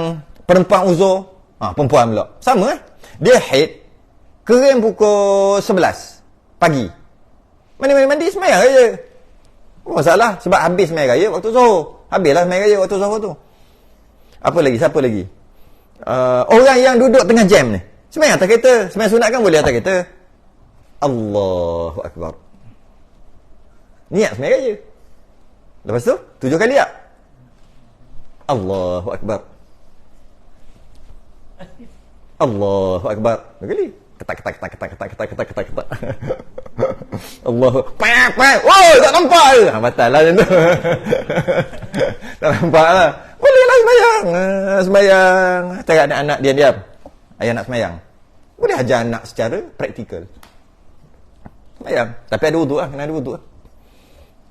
perempuan uzur, perempuan pula. Sama dia haid, kering pukul 11 pagi. Mandi sembahyang je. Masalah sebab habis sembahyang raya waktu Zuhur. Habislah sembahyang raya waktu Zuhur tu. Apa lagi? Siapa lagi? Orang yang duduk tengah jam ni. Sembahyang atas kereta. Sembahyang sunat kan boleh atas kereta. Allahu Akbar. Niat sembahyang raya. Lepas tu 7 kali tak? Allahu Akbar. Allahu Akbar. 2 kali. Ketak. Allahu. Pak. Oh, tak nampak ke? Batal lah macam tu. Tak nampak lah. Boleh lah sembahyang. Sembahyang. Cakap anak-anak diam-diam. Ayah nak sembahyang. Boleh ajar anak secara praktikal. Sembahyang. Tapi ada wuduk lah. Kena ada wuduk lah.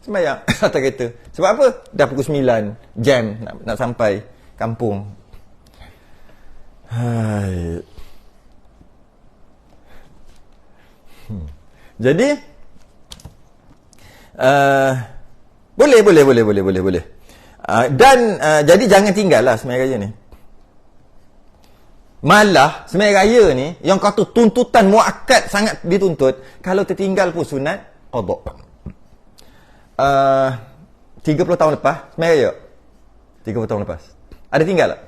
Sembahyang atas kereta. Sebab apa? Dah pukul 9. Jam. Nak sampai kampung. Hai. Jadi boleh. Dan jadi jangan tinggallah sembahyang raya ni. Malah sembahyang raya ni yang kata tuntutan muakkad sangat dituntut, kalau tertinggal pun sunat qada. 30 tahun lepas sembahyang raya. 30 tahun lepas. Ada tinggal tak?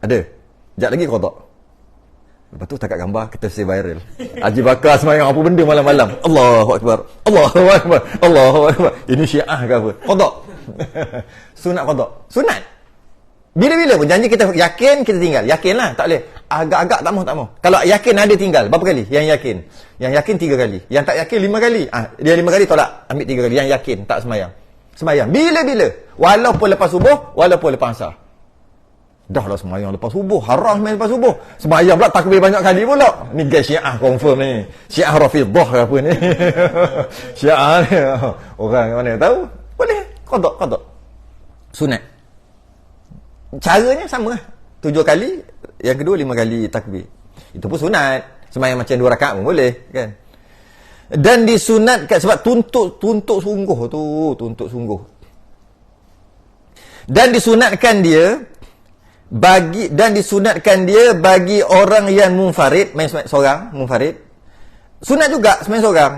Ada. Sekejap lagi qada. Lepas tu takat gambar kita say viral. Haji Bakar sembahyang apa benda malam-malam. Allahu Akbar. Allahu Akbar. Allahu Akbar. Ini Syiah ke apa? Qada. Sunat qada. Sunat. Bila-bila pun janji kita yakin kita tinggal. Yakinlah, tak boleh. Agak-agak tak mau. Kalau yakin ada tinggal, berapa kali? Yang yakin. Yang yakin 3 kali. Yang tak yakin 5 kali. Dia 5 kali tolak, ambil 3 kali. Yang yakin tak sembahyang. Sembahyang bila-bila. Walaupun lepas subuh, walaupun lepas asar. Dah lah sembahyang lepas subuh, haram sembahyang lepas subuh. Sembahyang pula takbir banyak kali pula. Ni guys Syiah confirm ni. Syiah Rafidah ke apa ni. Syiah ni. Orang mana tahu? Boleh. Qada. Sunat. Caranya sama lah. 7 kali, yang kedua 5 kali takbir. Itu pun sunat. Sembahyang macam 2 rakaat pun boleh kan. Dan disunatkan sebab tuntut sungguh tu, tuntut sungguh. Dan disunatkan dia bagi orang yang munfarid, main seorang munfarid. Sunat juga sembahyang seorang.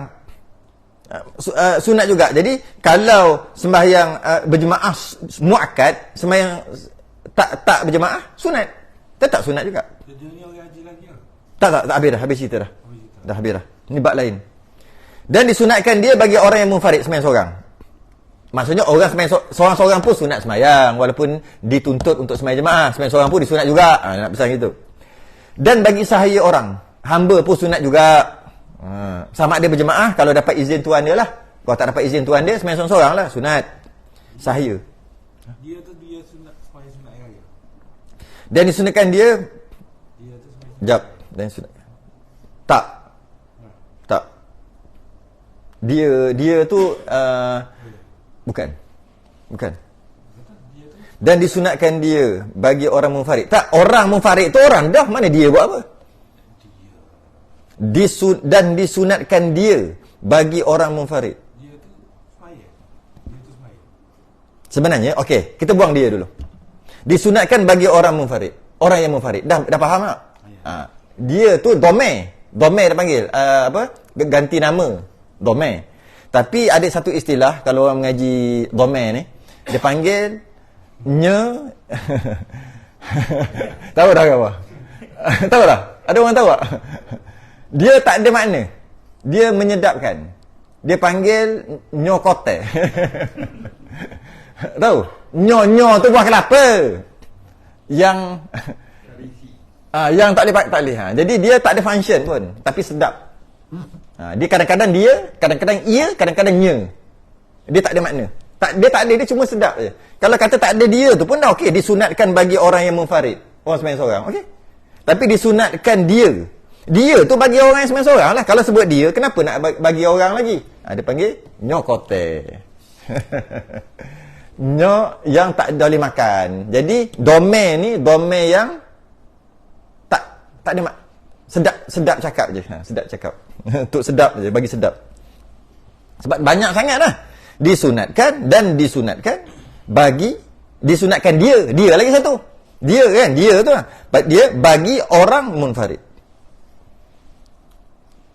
Sunat juga. Jadi kalau sembahyang berjemaah muakkad, sembahyang tak berjemaah sunat. Tetap sunat juga. Dia ni orang haji lagi lah. Tak habis cerita dah. Dah habis dah. Ni bab lain. Dan disunatkan dia bagi orang yang munfarid sembahyang seorang. Maksudnya orang sembahyang seorang-seorang pun sunat sembahyang walaupun dituntut untuk sembahyang jemaah. Sembahyang seorang pun disunat juga. Nak pesan gitu. Dan bagi sahaya orang, hamba pun sunat juga. Sama ada berjemaah kalau dapat izin tuan dia lah. Kalau tak dapat izin tuan dia, sembahyang seorang-seorang lah sunat. Sahaya. Dia tu dia sunat sembahyang sunat raya. Dan disunatkan dia Tu sembahyang. jap dan sunat. Tak. Dia tu bukan. Dan disunatkan dia bagi orang munfarid. Tak, orang munfarid tu orang dah, mana dia buat apa? Dan disunatkan dia bagi orang munfarid. Dia tu sembahyang. Sebenarnya, okey, kita buang dia dulu. Disunatkan bagi orang munfarid. Orang yang munfarid. Dah faham tak? Dia tu domain dia panggil. Ganti nama. Domain. Tapi ada satu istilah kalau orang mengaji domain ni, dia panggil tahu dah apa? Tahu dah? Ada orang tahu tak? Dia tak ada makna. Dia menyedapkan. Dia panggil nyokote. Tahu? Nyo tu buah kelapa. Yang yang tak boleh. Jadi dia tak ada function pun, tapi sedap. Dia kadang-kadang kadang-kadang nya. Dia tak ada makna. Dia cuma sedap je. Kalau kata tak ada dia tu pun dah okey, disunatkan bagi orang yang munfarid. Orang sembahyang seorang, okey. Tapi disunatkan dia. Dia tu bagi orang yang sembahyang seorang lah. Kalau sebut dia, kenapa nak bagi orang lagi? Dia panggil nyokote. Yang tak boleh makan. Jadi domain ni domain yang tak ada sedap cakap je. Sedap cakap. Untuk sedap je, bagi sedap. Sebab banyak sangat lah. Disunatkan dia lagi satu. Dia tu lah. Dia bagi orang munfarid.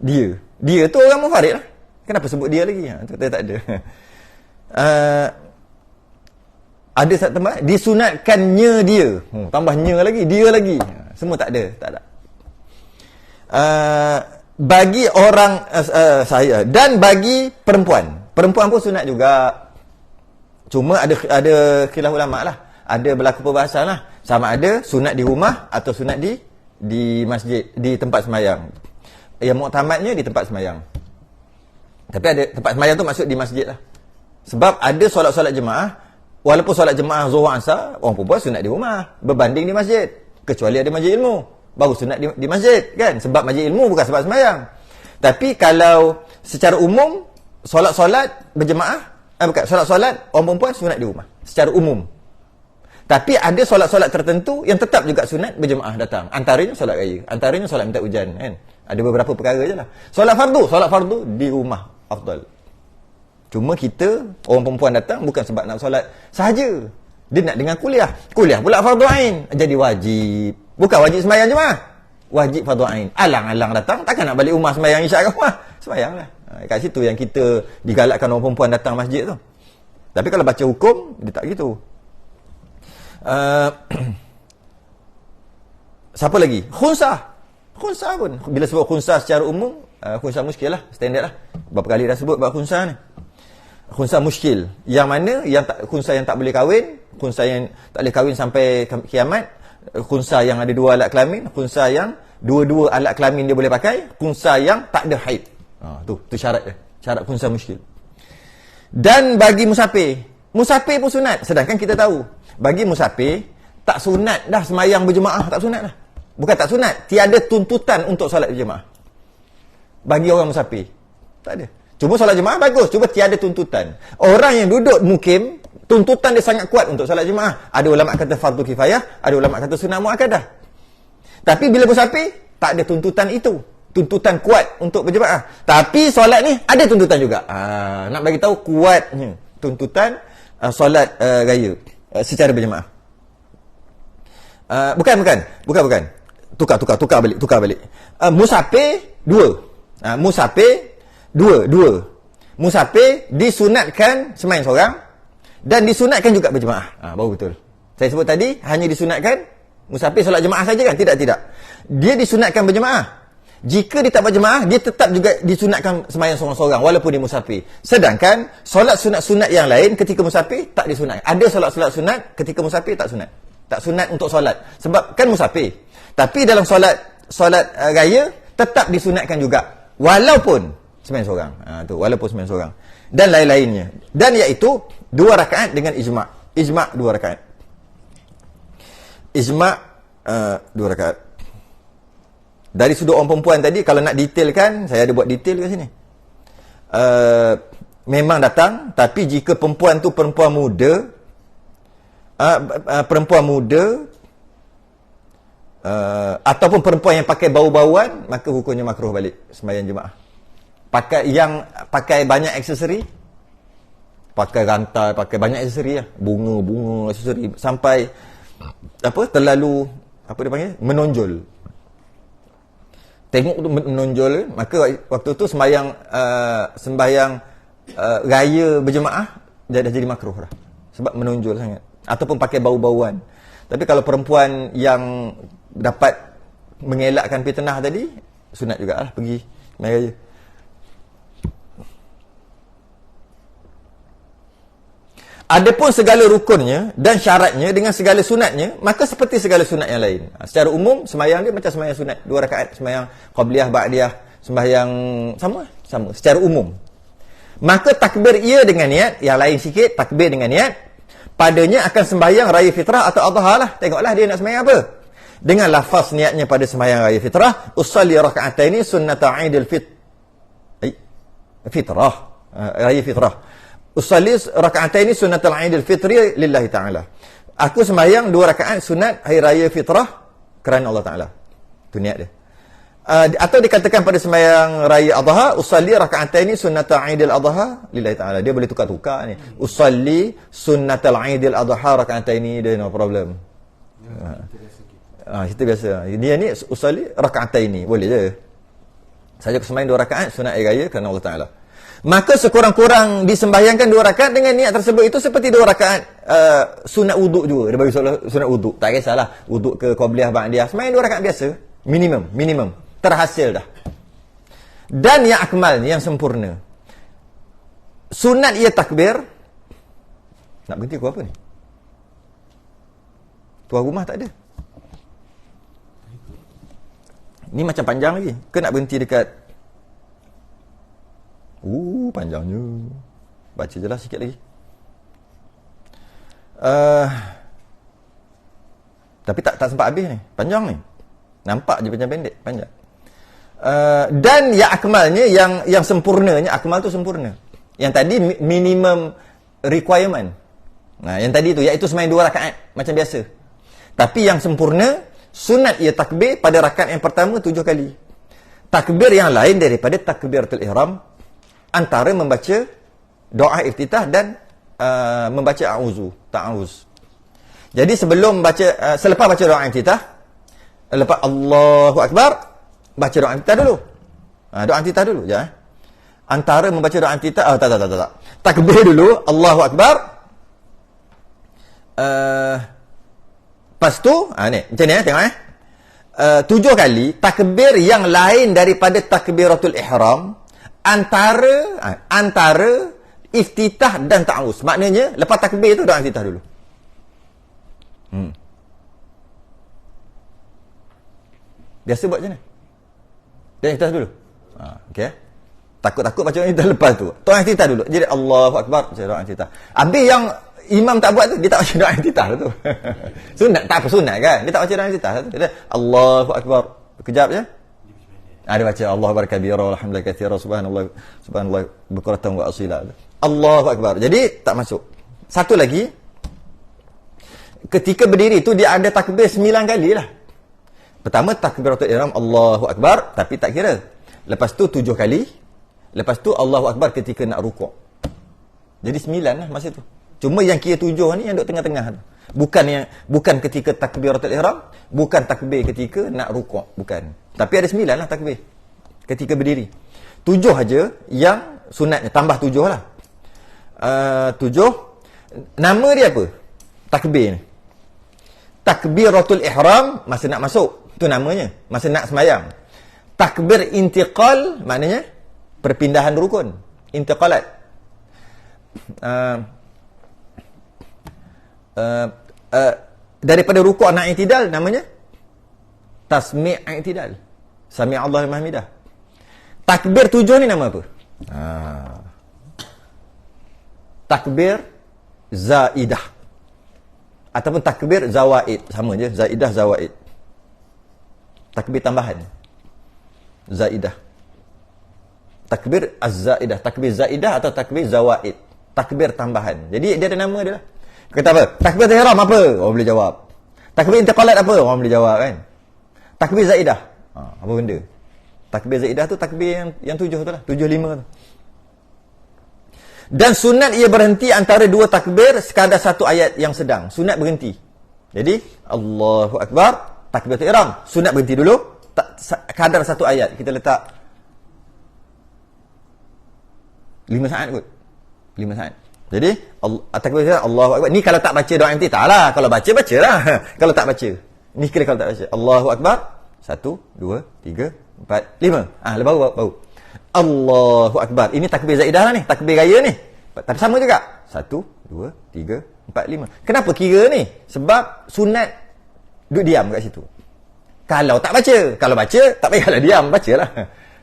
Dia tu orang munfarid lah. Kenapa sebut dia lagi? Tu kata tak ada. Ada satu tempat disunatkannya dia. Tambahnya lagi, dia lagi. Semua tak ada, tak ada. Bagi orang saya dan bagi perempuan. Perempuan pun sunat juga. Cuma ada khilaf ulama lah. Ada berlaku perbahasan lah. Sama ada sunat di rumah atau sunat di masjid, di tempat semayang. Yang muktamadnya di tempat semayang. Tapi ada tempat semayang tu maksud di masjid lah. Sebab ada solat-solat jemaah, walaupun solat jemaah Zuhur Asar, orang perempuan sunat di rumah berbanding di masjid. Kecuali ada majlis ilmu, baru sunat di masjid kan. Sebab majlis ilmu bukan sebab semayang. Tapi kalau secara umum solat-solat berjemaah, bukan, solat-solat orang perempuan sunat di rumah secara umum. Tapi ada solat-solat tertentu yang tetap juga sunat berjemaah datang. Antaranya solat raya, antaranya solat minta hujan kan. Ada beberapa perkara je lah. Solat fardu di rumah afdal. Cuma kita orang perempuan datang bukan sebab nak solat sahaja. Dia nak dengar kuliah. Kuliah pula fardu ain. Jadi wajib. Bukan wajib sembahyang jemaah. Wajib fardu ain. Alang-alang datang, takkan nak balik rumah sembahyang isyak kat rumah. Sembahyanglah. Kat situ yang kita digalakkan orang perempuan datang masjid tu. Tapi kalau baca hukum, dia tak gitu. Siapa lagi? Khunsah pun. Bila sebut khunsah secara umum, khunsah muskil lah, standard lah. Berapa kali dah sebut bab khunsah ni. Khunsah muskil. Yang mana khunsah yang tak boleh kahwin, khunsah yang tak boleh kahwin sampai kiamat, khunsah yang ada 2 alat kelamin, khunsah yang 2 alat kelamin dia boleh pakai, khunsah yang tak ada haid. Tu syarat dia. Syarat khunsah muskil. Dan bagi musafir pun sunat. Sedangkan kita tahu bagi musafir tak sunat dah semayang berjemaah, tak sunat dah. Bukan tak sunat, tiada tuntutan untuk solat berjemaah. Bagi orang musafir tak ada. Cuma solat jemaah bagus, cuma tiada tuntutan. Orang yang duduk mukim, tuntutan dia sangat kuat untuk solat jemaah. Ada ulama kata fardu kifayah, ada ulama kata sunat muakkadah. Tapi bila musafir, tak ada tuntutan itu. Tuntutan kuat untuk berjemaah. Tapi solat ni ada tuntutan juga. Nak bagi tahu kuatnya tuntutan solat raya secara berjemaah. Bukan. Tukar balik. Musafir 2. Dua. Musafir disunatkan sembahyang seorang dan disunatkan juga berjemaah. Baru betul. Saya sebut tadi hanya disunatkan musafir solat jemaah saja kan? Tidak. Dia disunatkan berjemaah. Jika dia tak berjemaah, dia tetap juga disunatkan sembahyang seorang-seorang walaupun dia musafir. Sedangkan solat sunat-sunat yang lain ketika musafir tak disunatkan. Ada solat-solat sunat ketika musafir tak sunat. Tak sunat untuk solat. Sebab kan musafir. Tapi dalam solat raya tetap disunatkan juga walaupun sembahyang seorang. Walaupun sembahyang seorang. Dan lain-lainnya. Dan iaitu 2 rakaat dengan ijma'. Ijma' 2 rakaat. Ijma' 2 rakaat. Dari sudut orang perempuan tadi, kalau nak detailkan, saya ada buat detail kat sini. Memang datang, tapi jika perempuan tu perempuan muda, ataupun perempuan yang pakai bau-bauan, maka hukumnya makruh balik sembahyang jemaah. Pakai banyak aksesori, pakai rantai, pakai banyak aksesori lah, bunga aksesori sampai terlalu dia panggil menonjol. Tengok tu menonjol, maka waktu tu sembahyang raya berjemaah dah jadi makruh dah. Sebab menonjol sangat. Ataupun pakai bau-bauan. Tapi kalau perempuan yang dapat mengelakkan fitnah tadi, sunat jugalah pergi sembahyang raya. Adapun segala rukunnya dan syaratnya dengan segala sunatnya, maka seperti segala sunat yang lain. Secara umum, sembahyang dia macam sembahyang sunat. 2 rakaat, sembahyang qabliyah, ba'diyah, sembahyang sama. Secara umum. Maka takbir ia dengan niat, yang lain sikit, takbir dengan niat, padanya akan sembahyang raya fitrah atau adha lah. Tengoklah dia nak sembahyang apa. Dengan lafaz niatnya pada sembahyang raya fitrah, usalli raka'ataini sunnata 'idil fitrah. Raya fitrah. Usalli raka'ataini sunnatul 'idil fitri lillahi ta'ala. Aku sembahyang 2 rakaat sunat hari raya fitrah kerana Allah Ta'ala. Itu niat dia. Atau dikatakan pada sembahyang raya adha, usalli raka'ataini sunnatul 'idil adha lillahi ta'ala. Dia boleh tukar-tukar ni. Usalli sunnatul 'idil adha raka'ataini, dia no problem. Kita biasa. Dia ni usalli raka'ataini, boleh je. Saja aku sembahyang 2 rakaat sunat hari raya kerana Allah Ta'ala. Maka sekurang-kurang disembahyangkan 2 rakaat dengan niat tersebut itu seperti 2 rakaat sunat wuduk juga. Dia bagi sunat wuduk. Tak kisahlah wuduk ke qabliyah ba'diyah. Sembahyang 2 rakaat biasa. Minimum. Terhasil dah. Dan yang akmalnya, yang sempurna. Sunat ia takbir. Nak berhenti aku apa ni? Tuan rumah tak ada. Ni macam panjang lagi. Ke nak berhenti dekat panjangnya. Baca je lah sikit lagi. Tapi tak sempat habis ni. Panjang ni. Nampak je macam pendek. Panjang. Dan yang akmalnya, yang sempurnanya, akmal tu sempurna. Yang tadi minimum requirement. Nah, yang tadi tu, iaitu sembahyang 2 rakaat. Macam biasa. Tapi yang sempurna, sunat ia takbir pada rakaat yang pertama 7 kali. Takbir yang lain daripada takbiratul ihram, antara membaca doa iftitah dan membaca ta'awuz. Jadi sebelum baca, selepas baca doa iftitah, lepas Allahu Akbar, baca doa iftitah dulu. Doa iftitah dulu je. Antara membaca doa iftitah, tak. Takbir dulu, Allahu Akbar. Lepas tu, ni, macam ni tengok 7 kali, takbir yang lain daripada takbiratul ihram, antara iftitah dan ta'awuz. Maknanya, lepas takbir tu, doa iftitah dulu. Biasa buat macam mana? Doa iftitah dulu. Okey. Takut-takut baca doa iftitah lepas tu. Doa iftitah dulu. Jadi, Allahu Akbar, baca doa iftitah. Habis yang imam tak buat tu, dia tak baca doa iftitah tu. Sunat, tak apa sunat kan? Dia tak baca doa iftitah tu. Dia Allahu Akbar. Kejap je. Dia baca Allahu Akbar kabira, alhamdulillah katsira, subhanallah bukratan wa asila. Allahu Akbar. Jadi tak masuk. Satu lagi, ketika berdiri tu dia ada takbir 9 kali lah. Pertama takbiratul ihram Allahu Akbar, tapi tak kira. Lepas tu 7 kali. Lepas tu Allahu Akbar ketika nak rukuk. Jadi 9 lah masa tu. Cuma yang kira 7 ni yang duduk tengah-tengah tu. Bukan ketika takbiratul ihram, bukan takbir ketika nak rukuk, bukan. Tapi ada 9 lah takbir ketika berdiri. 7 aja yang sunatnya, tambah 7 lah. 7. Nama dia apa? Takbir ni. Takbiratul ihram masa nak masuk, tu namanya, masa nak sembahyang. Takbir intiqal maknanya perpindahan rukun, intiqalat. Daripada rukuk nak i'tidal namanya tasmi' i'tidal. Sami' Allahu liman hamidah. Takbir 7 ni nama apa? Takbir zaidah ataupun takbir zawaid, sama je, zaidah zawaid. Takbir tambahan, zaidah. Takbir az-zaidah, takbir zaidah atau takbir zawaid, takbir tambahan. Jadi dia ada nama dia lah. Kata apa? Takbir ihram apa? Orang boleh jawab. Takbir intiqalat apa? Orang boleh jawab kan? Takbir zaidah. Apa benda? Takbir zaidah tu takbir yang 7 tu lah. 7, 5 tu. Dan sunat ia berhenti antara 2 takbir sekadar 1 ayat yang sedang. Sunat berhenti. Jadi, Allahu Akbar, takbir ihram. Sunat berhenti dulu. Kadar 1 ayat. Kita letak 5 saat kot. 5 saat. Jadi, takbir Allahu Akbar. Ni kalau tak baca doa iftitah lah. Kalau baca, baca lah. Kalau tak baca. Ni kira kalau tak baca. Allahu Akbar. 1, 2, 3, 4, 5. Baru. Allahu Akbar. Ini takbir zaidah lah ni. Takbir raya ni. Tapi sama juga. 1, 2, 3, 4, 5. Kenapa kira ni? Sebab sunat duduk diam kat situ. Kalau tak baca. Kalau baca, tak payahlah diam. Bacalah.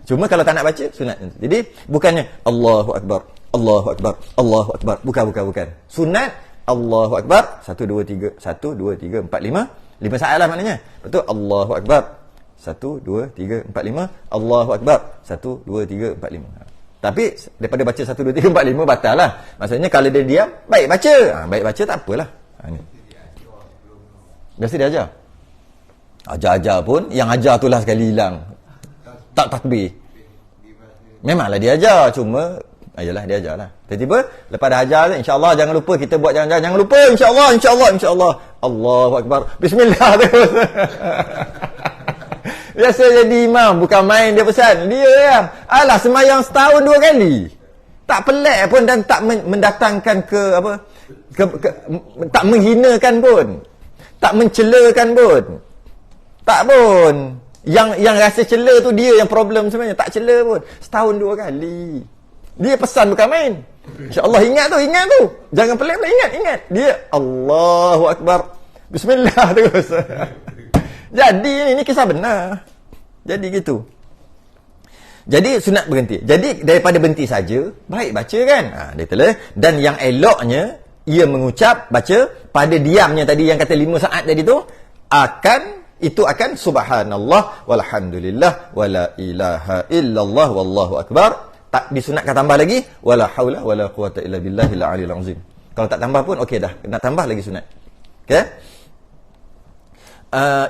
Cuma kalau tak nak baca, sunat. Jadi, bukannya Allahu Akbar. Allahu Akbar. Allahu Akbar. Bukan. Sunat Allahu Akbar. 1, 2, 3. 1, 2, 3, 4, 5. 5 saat lah maknanya. Betul? Allahu Akbar. 1, 2, 3, 4, 5. Allahu Akbar. 1, 2, 3, 4, 5. Tapi daripada baca 1, 2, 3, 4, 5 batal lah. Maksudnya kalau dia diam, baik baca. Baik baca tak apalah. Ni. Biasa dia ajar. Ajar-ajar pun, yang ajar tu lah sekali hilang. Tak takbir. Memanglah dia ajar. Cuma, ayalah dia ajar lah. Tiba-tiba, lepas dah ajar, insyaAllah jangan lupa kita buat jangan lupa. InsyaAllah. Allahu Akbar. Bismillah. Biasa jadi imam, bukan main dia pesan. Dia yang, alah semayang setahun 2 kali. Tak pelik pun dan tak mendatangkan tak menghinakan pun. Tak mencelakan pun. Tak pun. Yang rasa cela tu dia yang problem sebenarnya. Tak cela pun. Setahun 2 kali. Dia pesan bukan main. InsyaAllah ingat tu. Jangan pelik-pelik, ingat. Dia Allahu Akbar. Bismillah terus. Jadi ini kisah benar. Jadi gitu. Jadi sunat berhenti. Jadi daripada berhenti saja, baik baca kan. Dia telah. Dan yang eloknya, ia mengucap, baca, pada diamnya tadi yang kata 5 saat tadi tu, itu akan subhanallah walhamdulillah wala ilaha illallah wallahu akbar. Tak disunatkan tambah lagi wala haula wala quwata illa billahil aliyil azim. Kalau tak tambah pun okey dah, nak tambah lagi sunat. Okey.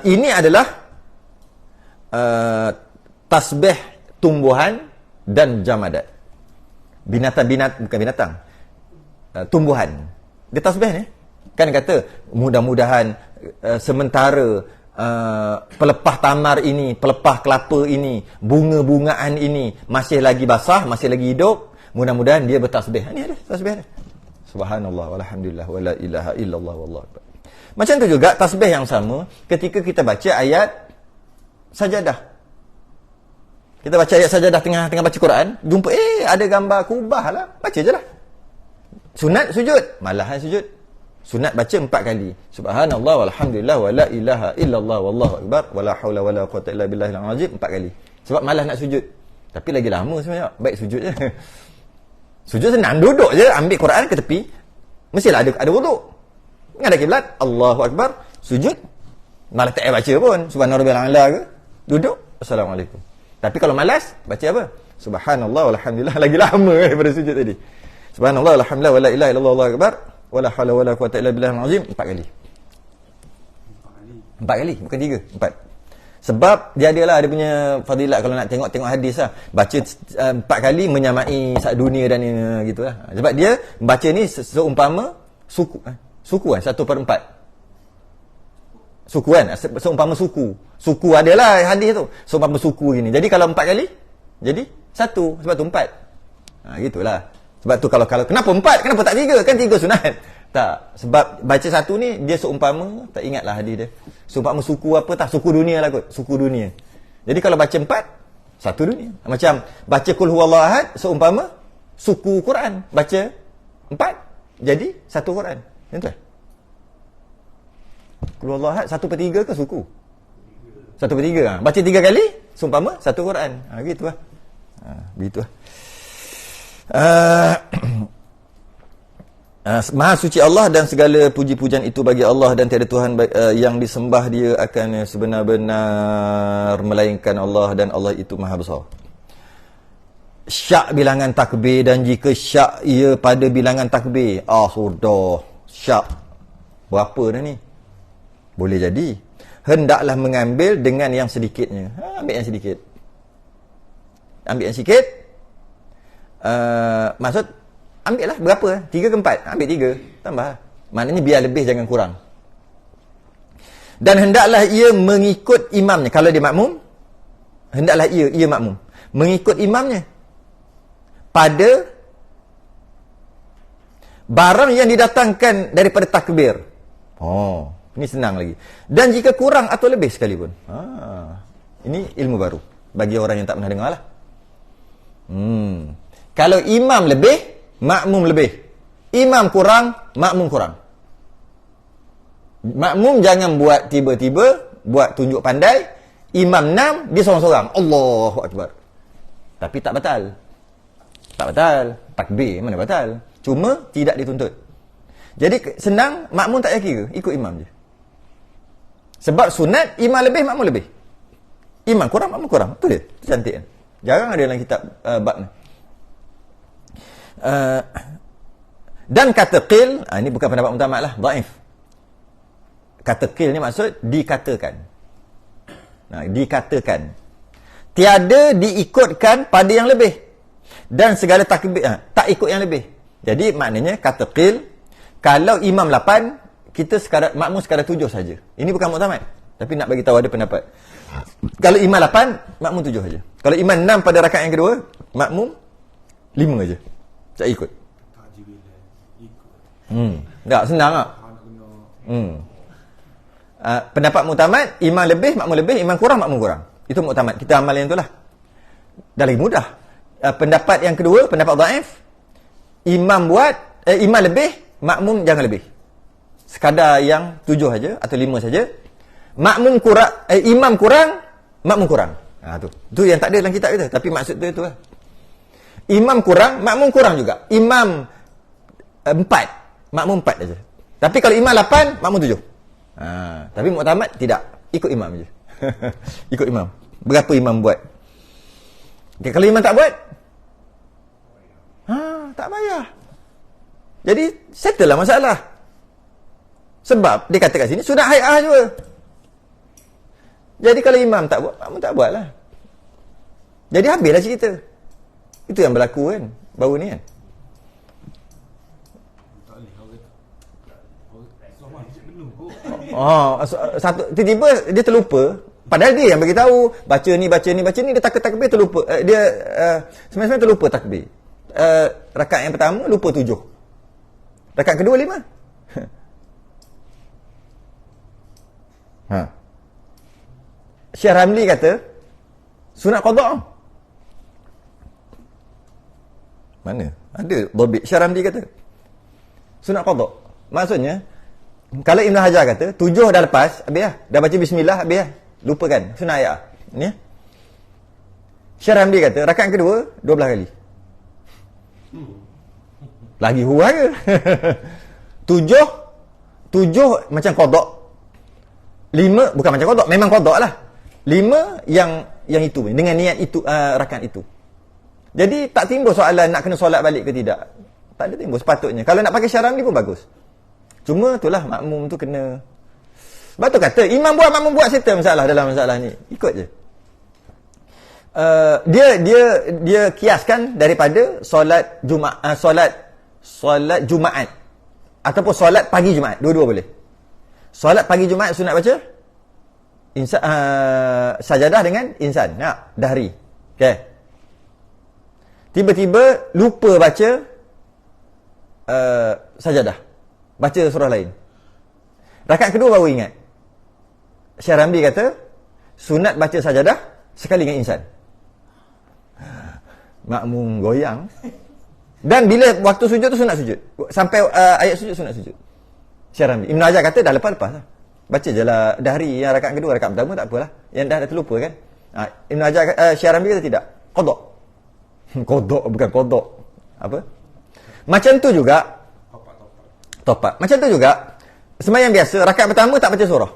Ini adalah tasbih tumbuhan dan jamadat. Bukan binatang. Tumbuhan. Dia tasbih ni. Kan kata mudah-mudahan sementara pelepah tamar ini, pelepah kelapa ini, bunga-bungaan ini masih lagi basah, masih lagi hidup, mudah-mudahan dia bertasbih. Ini ada tasbih dia. Subhanallah walhamdulillah wala ilaha illallah wallahu akbar. Macam tu juga tasbih yang sama ketika kita baca ayat sajadah. Kita baca ayat sajadah tengah baca Quran, jumpa ada gambar kubah lah, baca je lah. Sunat sujud, malahan sujud. Sunat baca 4 kali. Subhanallah walhamdulillah wala ilaha illallah wallahu akbar wala haula wala quwata illa billahil azim 4 kali. Sebab malas nak sujud. Tapi lagi lama sebenarnya. Baik sujud je. Sujud senang, duduk je, ambil Quran ke tepi. Mestilah ada wuduk. Menghadap kiblat, Allahu akbar, sujud. Malas tak baca pun. Subhanallah a'la ke. Duduk, assalamualaikum. Tapi kalau malas, baca apa? Subhanallah walhamdulillah, lagi lama daripada sujud tadi. Subhanallah walhamdulillah wala ilaha illallah wallahu akbar wala haula wala quwata illa billahil azim 4 kali. 4 kali, bukan 3, 4. Sebab dia adalah punya fadilat kalau nak tengok hadis lah. Baca 4 kali menyamai sak dunia dan gitulah. Sebab dia baca ni seumpama suku. Suku kan 1/4. Suku kan seumpama suku. Suku adalah hadis tu. Seumpama suku gini. Jadi kalau 4 kali jadi 1 sebab tu 4. Gitulah. Sebab tu kalau kenapa 4? Kenapa tak 3? Kan 3 sunat. Tak. Sebab baca 1 ni dia seumpama, tak ingatlah hadis dia. Seumpama suku apa tak? Suku dunia lah kot. Suku dunia. Jadi kalau baca 4, 1 dunia. Macam baca Qul huwallahu ahad seumpama suku Quran. Baca 4 jadi 1 Quran. Macam tu. Qul huwallahu ahad 1/3 ke suku? 1/3. Baca 3 kali seumpama 1 Quran. Gitulah. Begitulah. Maha suci Allah dan segala puji-pujian itu bagi Allah dan tiada Tuhan yang disembah dia akan sebenar-benar melainkan Allah dan Allah itu maha besar. Syak bilangan takbir dan jika syak ia pada bilangan takbir, sudah syak berapa dah ni? Boleh jadi hendaklah mengambil dengan yang sedikitnya. Ambil yang sedikit. Maksud ambil lah berapa? 3 ke 4? Ambil 3. Tambah. Maknanya biar lebih jangan kurang. Dan hendaklah ia mengikut imamnya. Kalau dia makmum, hendaklah ia makmum. Mengikut imamnya. Pada barang yang didatangkan daripada takbir. Ini senang lagi. Dan jika kurang atau lebih sekalipun. Ini ilmu baru. Bagi orang yang tak pernah dengar lah. Kalau imam lebih, makmum lebih. Imam kurang, makmum kurang. Makmum jangan buat tiba-tiba, buat tunjuk pandai. Imam 6, dia seorang-seorang. Allahu Akbar. Tapi tak batal. Tak batal. Takbir mana batal. Cuma tidak dituntut. Jadi senang, makmum tak payah kira. Ikut imam je. Sebab sunat, imam lebih, makmum lebih. Imam kurang, makmum kurang. Itu dia. Itu cantik kan. Jarang ada dalam kitab bab ni. Dan kata qil, ini bukan pendapat mutamak lah, dhaif. Kata qil ni maksud dikatakan. Dikatakan. Tiada diikutkan pada yang lebih. Dan segala takbir tak ikut yang lebih. Jadi maknanya kata qil, kalau imam 8, kita makmum sekadar 7 saja. Ini bukan mutamak, tapi nak bagi tahu ada pendapat. Kalau imam 8, makmum 7 saja. Kalau imam 6 pada rakaat yang kedua, makmum 5 saja. Tak ikut. Tak jibilai ikut. Tak, senang tak? Nak kena Pendapat muktamad, imam lebih, makmum lebih, imam kurang, makmum kurang. Itu muktamad. Kita amal yang itulah. Dah lagi mudah. Pendapat yang kedua, pendapat dhaif, imam imam lebih, makmum jangan lebih. Sekadar yang 7 saja atau 5 saja. Makmum kurang, imam kurang, makmum kurang. Tu yang tak ada dalam kitab kita, tapi maksud tu lah. Imam kurang, makmum kurang juga. Imam 4, makmum 4 saja. Tapi kalau imam 8, makmum 7. Tapi muktamad tidak, ikut imam je. Ikut imam. Berapa imam buat? Okay, kalau imam tak buat, tak payah. Jadi settle lah masalah. Sebab dia kata kat sini sunat hai'ah juga. Jadi kalau imam tak buat, makmum tak buat lah. Jadi habislah cerita. Itu yang berlaku kan baru ni kan. tak boleh orang kata. Sama Satu tiba-tiba dia terlupa. Padahal dia yang bagi tahu baca ni dia takbir terlupa. Dia sebenarnya terlupa takbir. Rakaat yang pertama lupa 7. Rakaat kedua 5. Syekh Ramli kata sunat qada. Mana? Ada dhabit. Syekh Ramli kata sunat qada. Maksudnya kalau Ibn Hajar kata 7 dah lepas, habis lah. Dah baca bismillah, habis lah. Lupakan sunat ayat. Ni. Syekh Ramli kata rakaat kedua 12 kali. Lagi hurang ke? 7 macam qada. 5 bukan macam qada, memang qada lah. 5 yang itu dengan niat itu rakaat itu. Jadi tak timbul soalan nak kena solat balik ke tidak. Tak ada timbul sepatutnya. Kalau nak pakai syaram ni pun bagus. Cuma itulah makmum tu kena. Sebab tu kata imam buat makmum buat settle masalah dalam masalah ni. Ikut je. Dia kiaskan daripada solat Jumaat, solat Jumaat ataupun solat pagi Jumaat. Dua-dua boleh. Solat pagi Jumaat sunat baca sajadah dengan insan. Dahri. Okey. Tiba-tiba lupa baca sajadah. Baca surah lain. Rakaat kedua baru ingat. Syekh Ramli kata sunat baca sajadah sekali dengan insan. Makmum goyang. Dan bila waktu sujud tu sunat sujud. Sampai ayat sujud sunat sujud. Syekh Ramli. Ibn Hajar kata dah lepas lah. Baca je lah dahri yang rakaat kedua, rakaat pertama tak apalah. Yang dah terlupa kan. Ibn Hajar Syekh Ramli kata tidak. Qada. Qada bukan qada. Apa? Macam tu juga topak. Macam tu juga sembahyang biasa, rakaat pertama tak baca surah.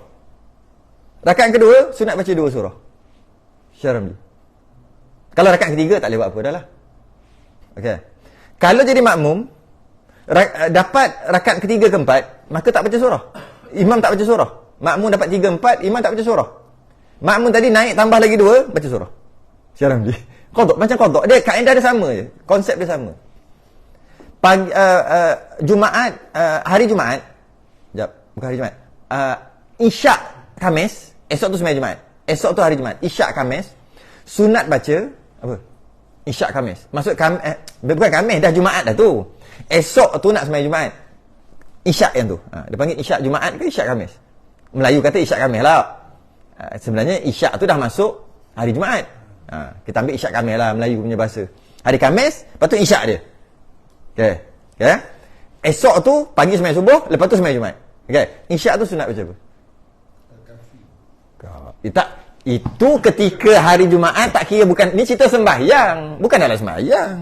Rakaat kedua sunat baca 2 surah. Syekh Ramli. Kalau rakaat ketiga tak boleh buat apa dah lah. Okey. Kalau jadi makmum dapat rakaat ketiga keempat, maka tak baca surah. Imam tak baca surah. Makmum dapat 3 4, imam tak baca surah. Makmum tadi naik tambah lagi 2, baca surah. Syekh Ramli. Qada macam qada. Dia kaedah dia sama je. Konsep dia sama. Pagi Jumaat, hari Jumaat. Bukan hari Jumaat. Isyak Khamis, esok tu sembahyang Jumaat. Esok tu hari Jumaat. Isyak Khamis, sunat baca apa? Isyak Khamis. Maksud bukan Khamis, dah Jumaat dah tu. Esok tu nak sembahyang Jumaat. Isyak yang tu. Dia panggil isyak Jumaat ke isyak Khamis? Melayu kata isyak Khamis lah. Sebenarnya isyak tu dah masuk hari Jumaat. Kita ambil isyak Khamis lah, Melayu punya bahasa. Hari Khamis, lepas tu isyak dia. Okey. Okay. Esok tu pagi sembahyang subuh, lepas tu sembahyang Jumaat. Okey. Isyak tu sunat baca apa? Tak. Itu ketika hari Jumaat tak kira, bukan ni cerita sembahyang, bukan dalam sembahyang.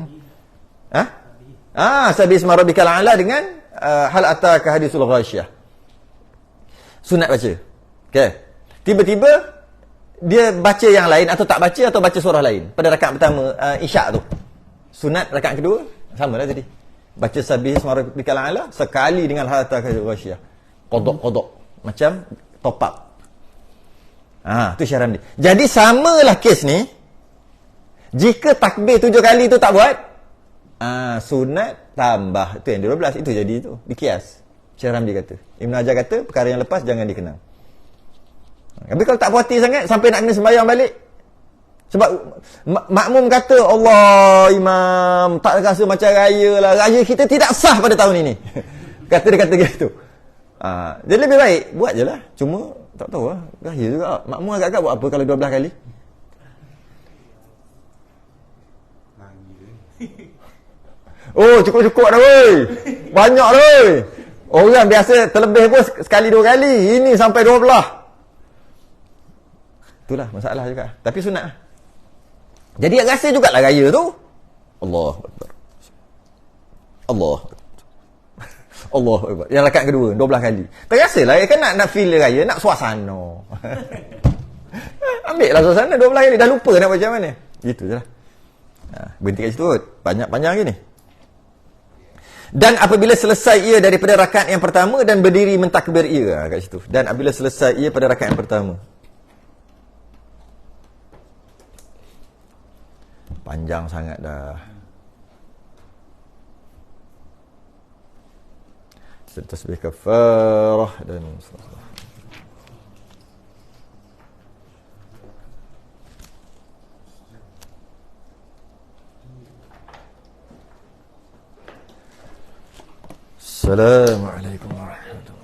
Sabih isma rabbikal a'la dengan hal ataka hadisul ghasyiyah. Sunat baca. Okey. Tiba-tiba dia baca yang lain atau tak baca atau baca surah lain pada rakaat pertama isyak tu. Sunat rakaat kedua samalah tadi. Baca sabih isma rabbikal a'la sekali dengan hal ataka hadisul ghasyiyah. Qada macam top up. Tu Syekh Ramli. Jadi samalah kes ni. Jika takbir 7 kali tu tak buat, sunat tambah. Itu yang 12. Itu jadi itu. Dikias. Syekh Ramli kata. Ibn Hajar kata, perkara yang lepas jangan dikenang. Tapi kalau tak puas hati sangat, sampai nak kena sembahyang balik, Sebab makmum kata, Allah imam, tak rasa macam raya lah. Raya kita tidak sah pada tahun ini. Dia kata gitu. Jadi lebih baik, buat je lah. Cuma, tak tahu lah. Raya juga. Makmum agak-agak buat apa kalau 12 kali? Oh, cukup-cukup dah weh. Banyak dah weh. Orang biasa terlebih pun sekali 2 kali. Ini sampai 12. Itulah masalah juga. Tapi sunat lah. Jadi rasa jugalah raya tu. Allah Akbar. Allah Allah Akbar. Yang rakaat kedua 12 kali. Terasalah kan nak feel raya, nak suasana. Ambil lah suasana 12 kali. Dah lupa nak macam mana. Gitu je lah. Berhenti kat situ. Panjang lagi ni. Dan apabila selesai ia daripada rakaat yang pertama dan berdiri mentakbir ia kat situ. Dan apabila selesai ia pada rakaat yang pertama. Panjang sangat dah. Tasbih kafarah dan Assalamualaikum warahmatullahi wabarakatuh.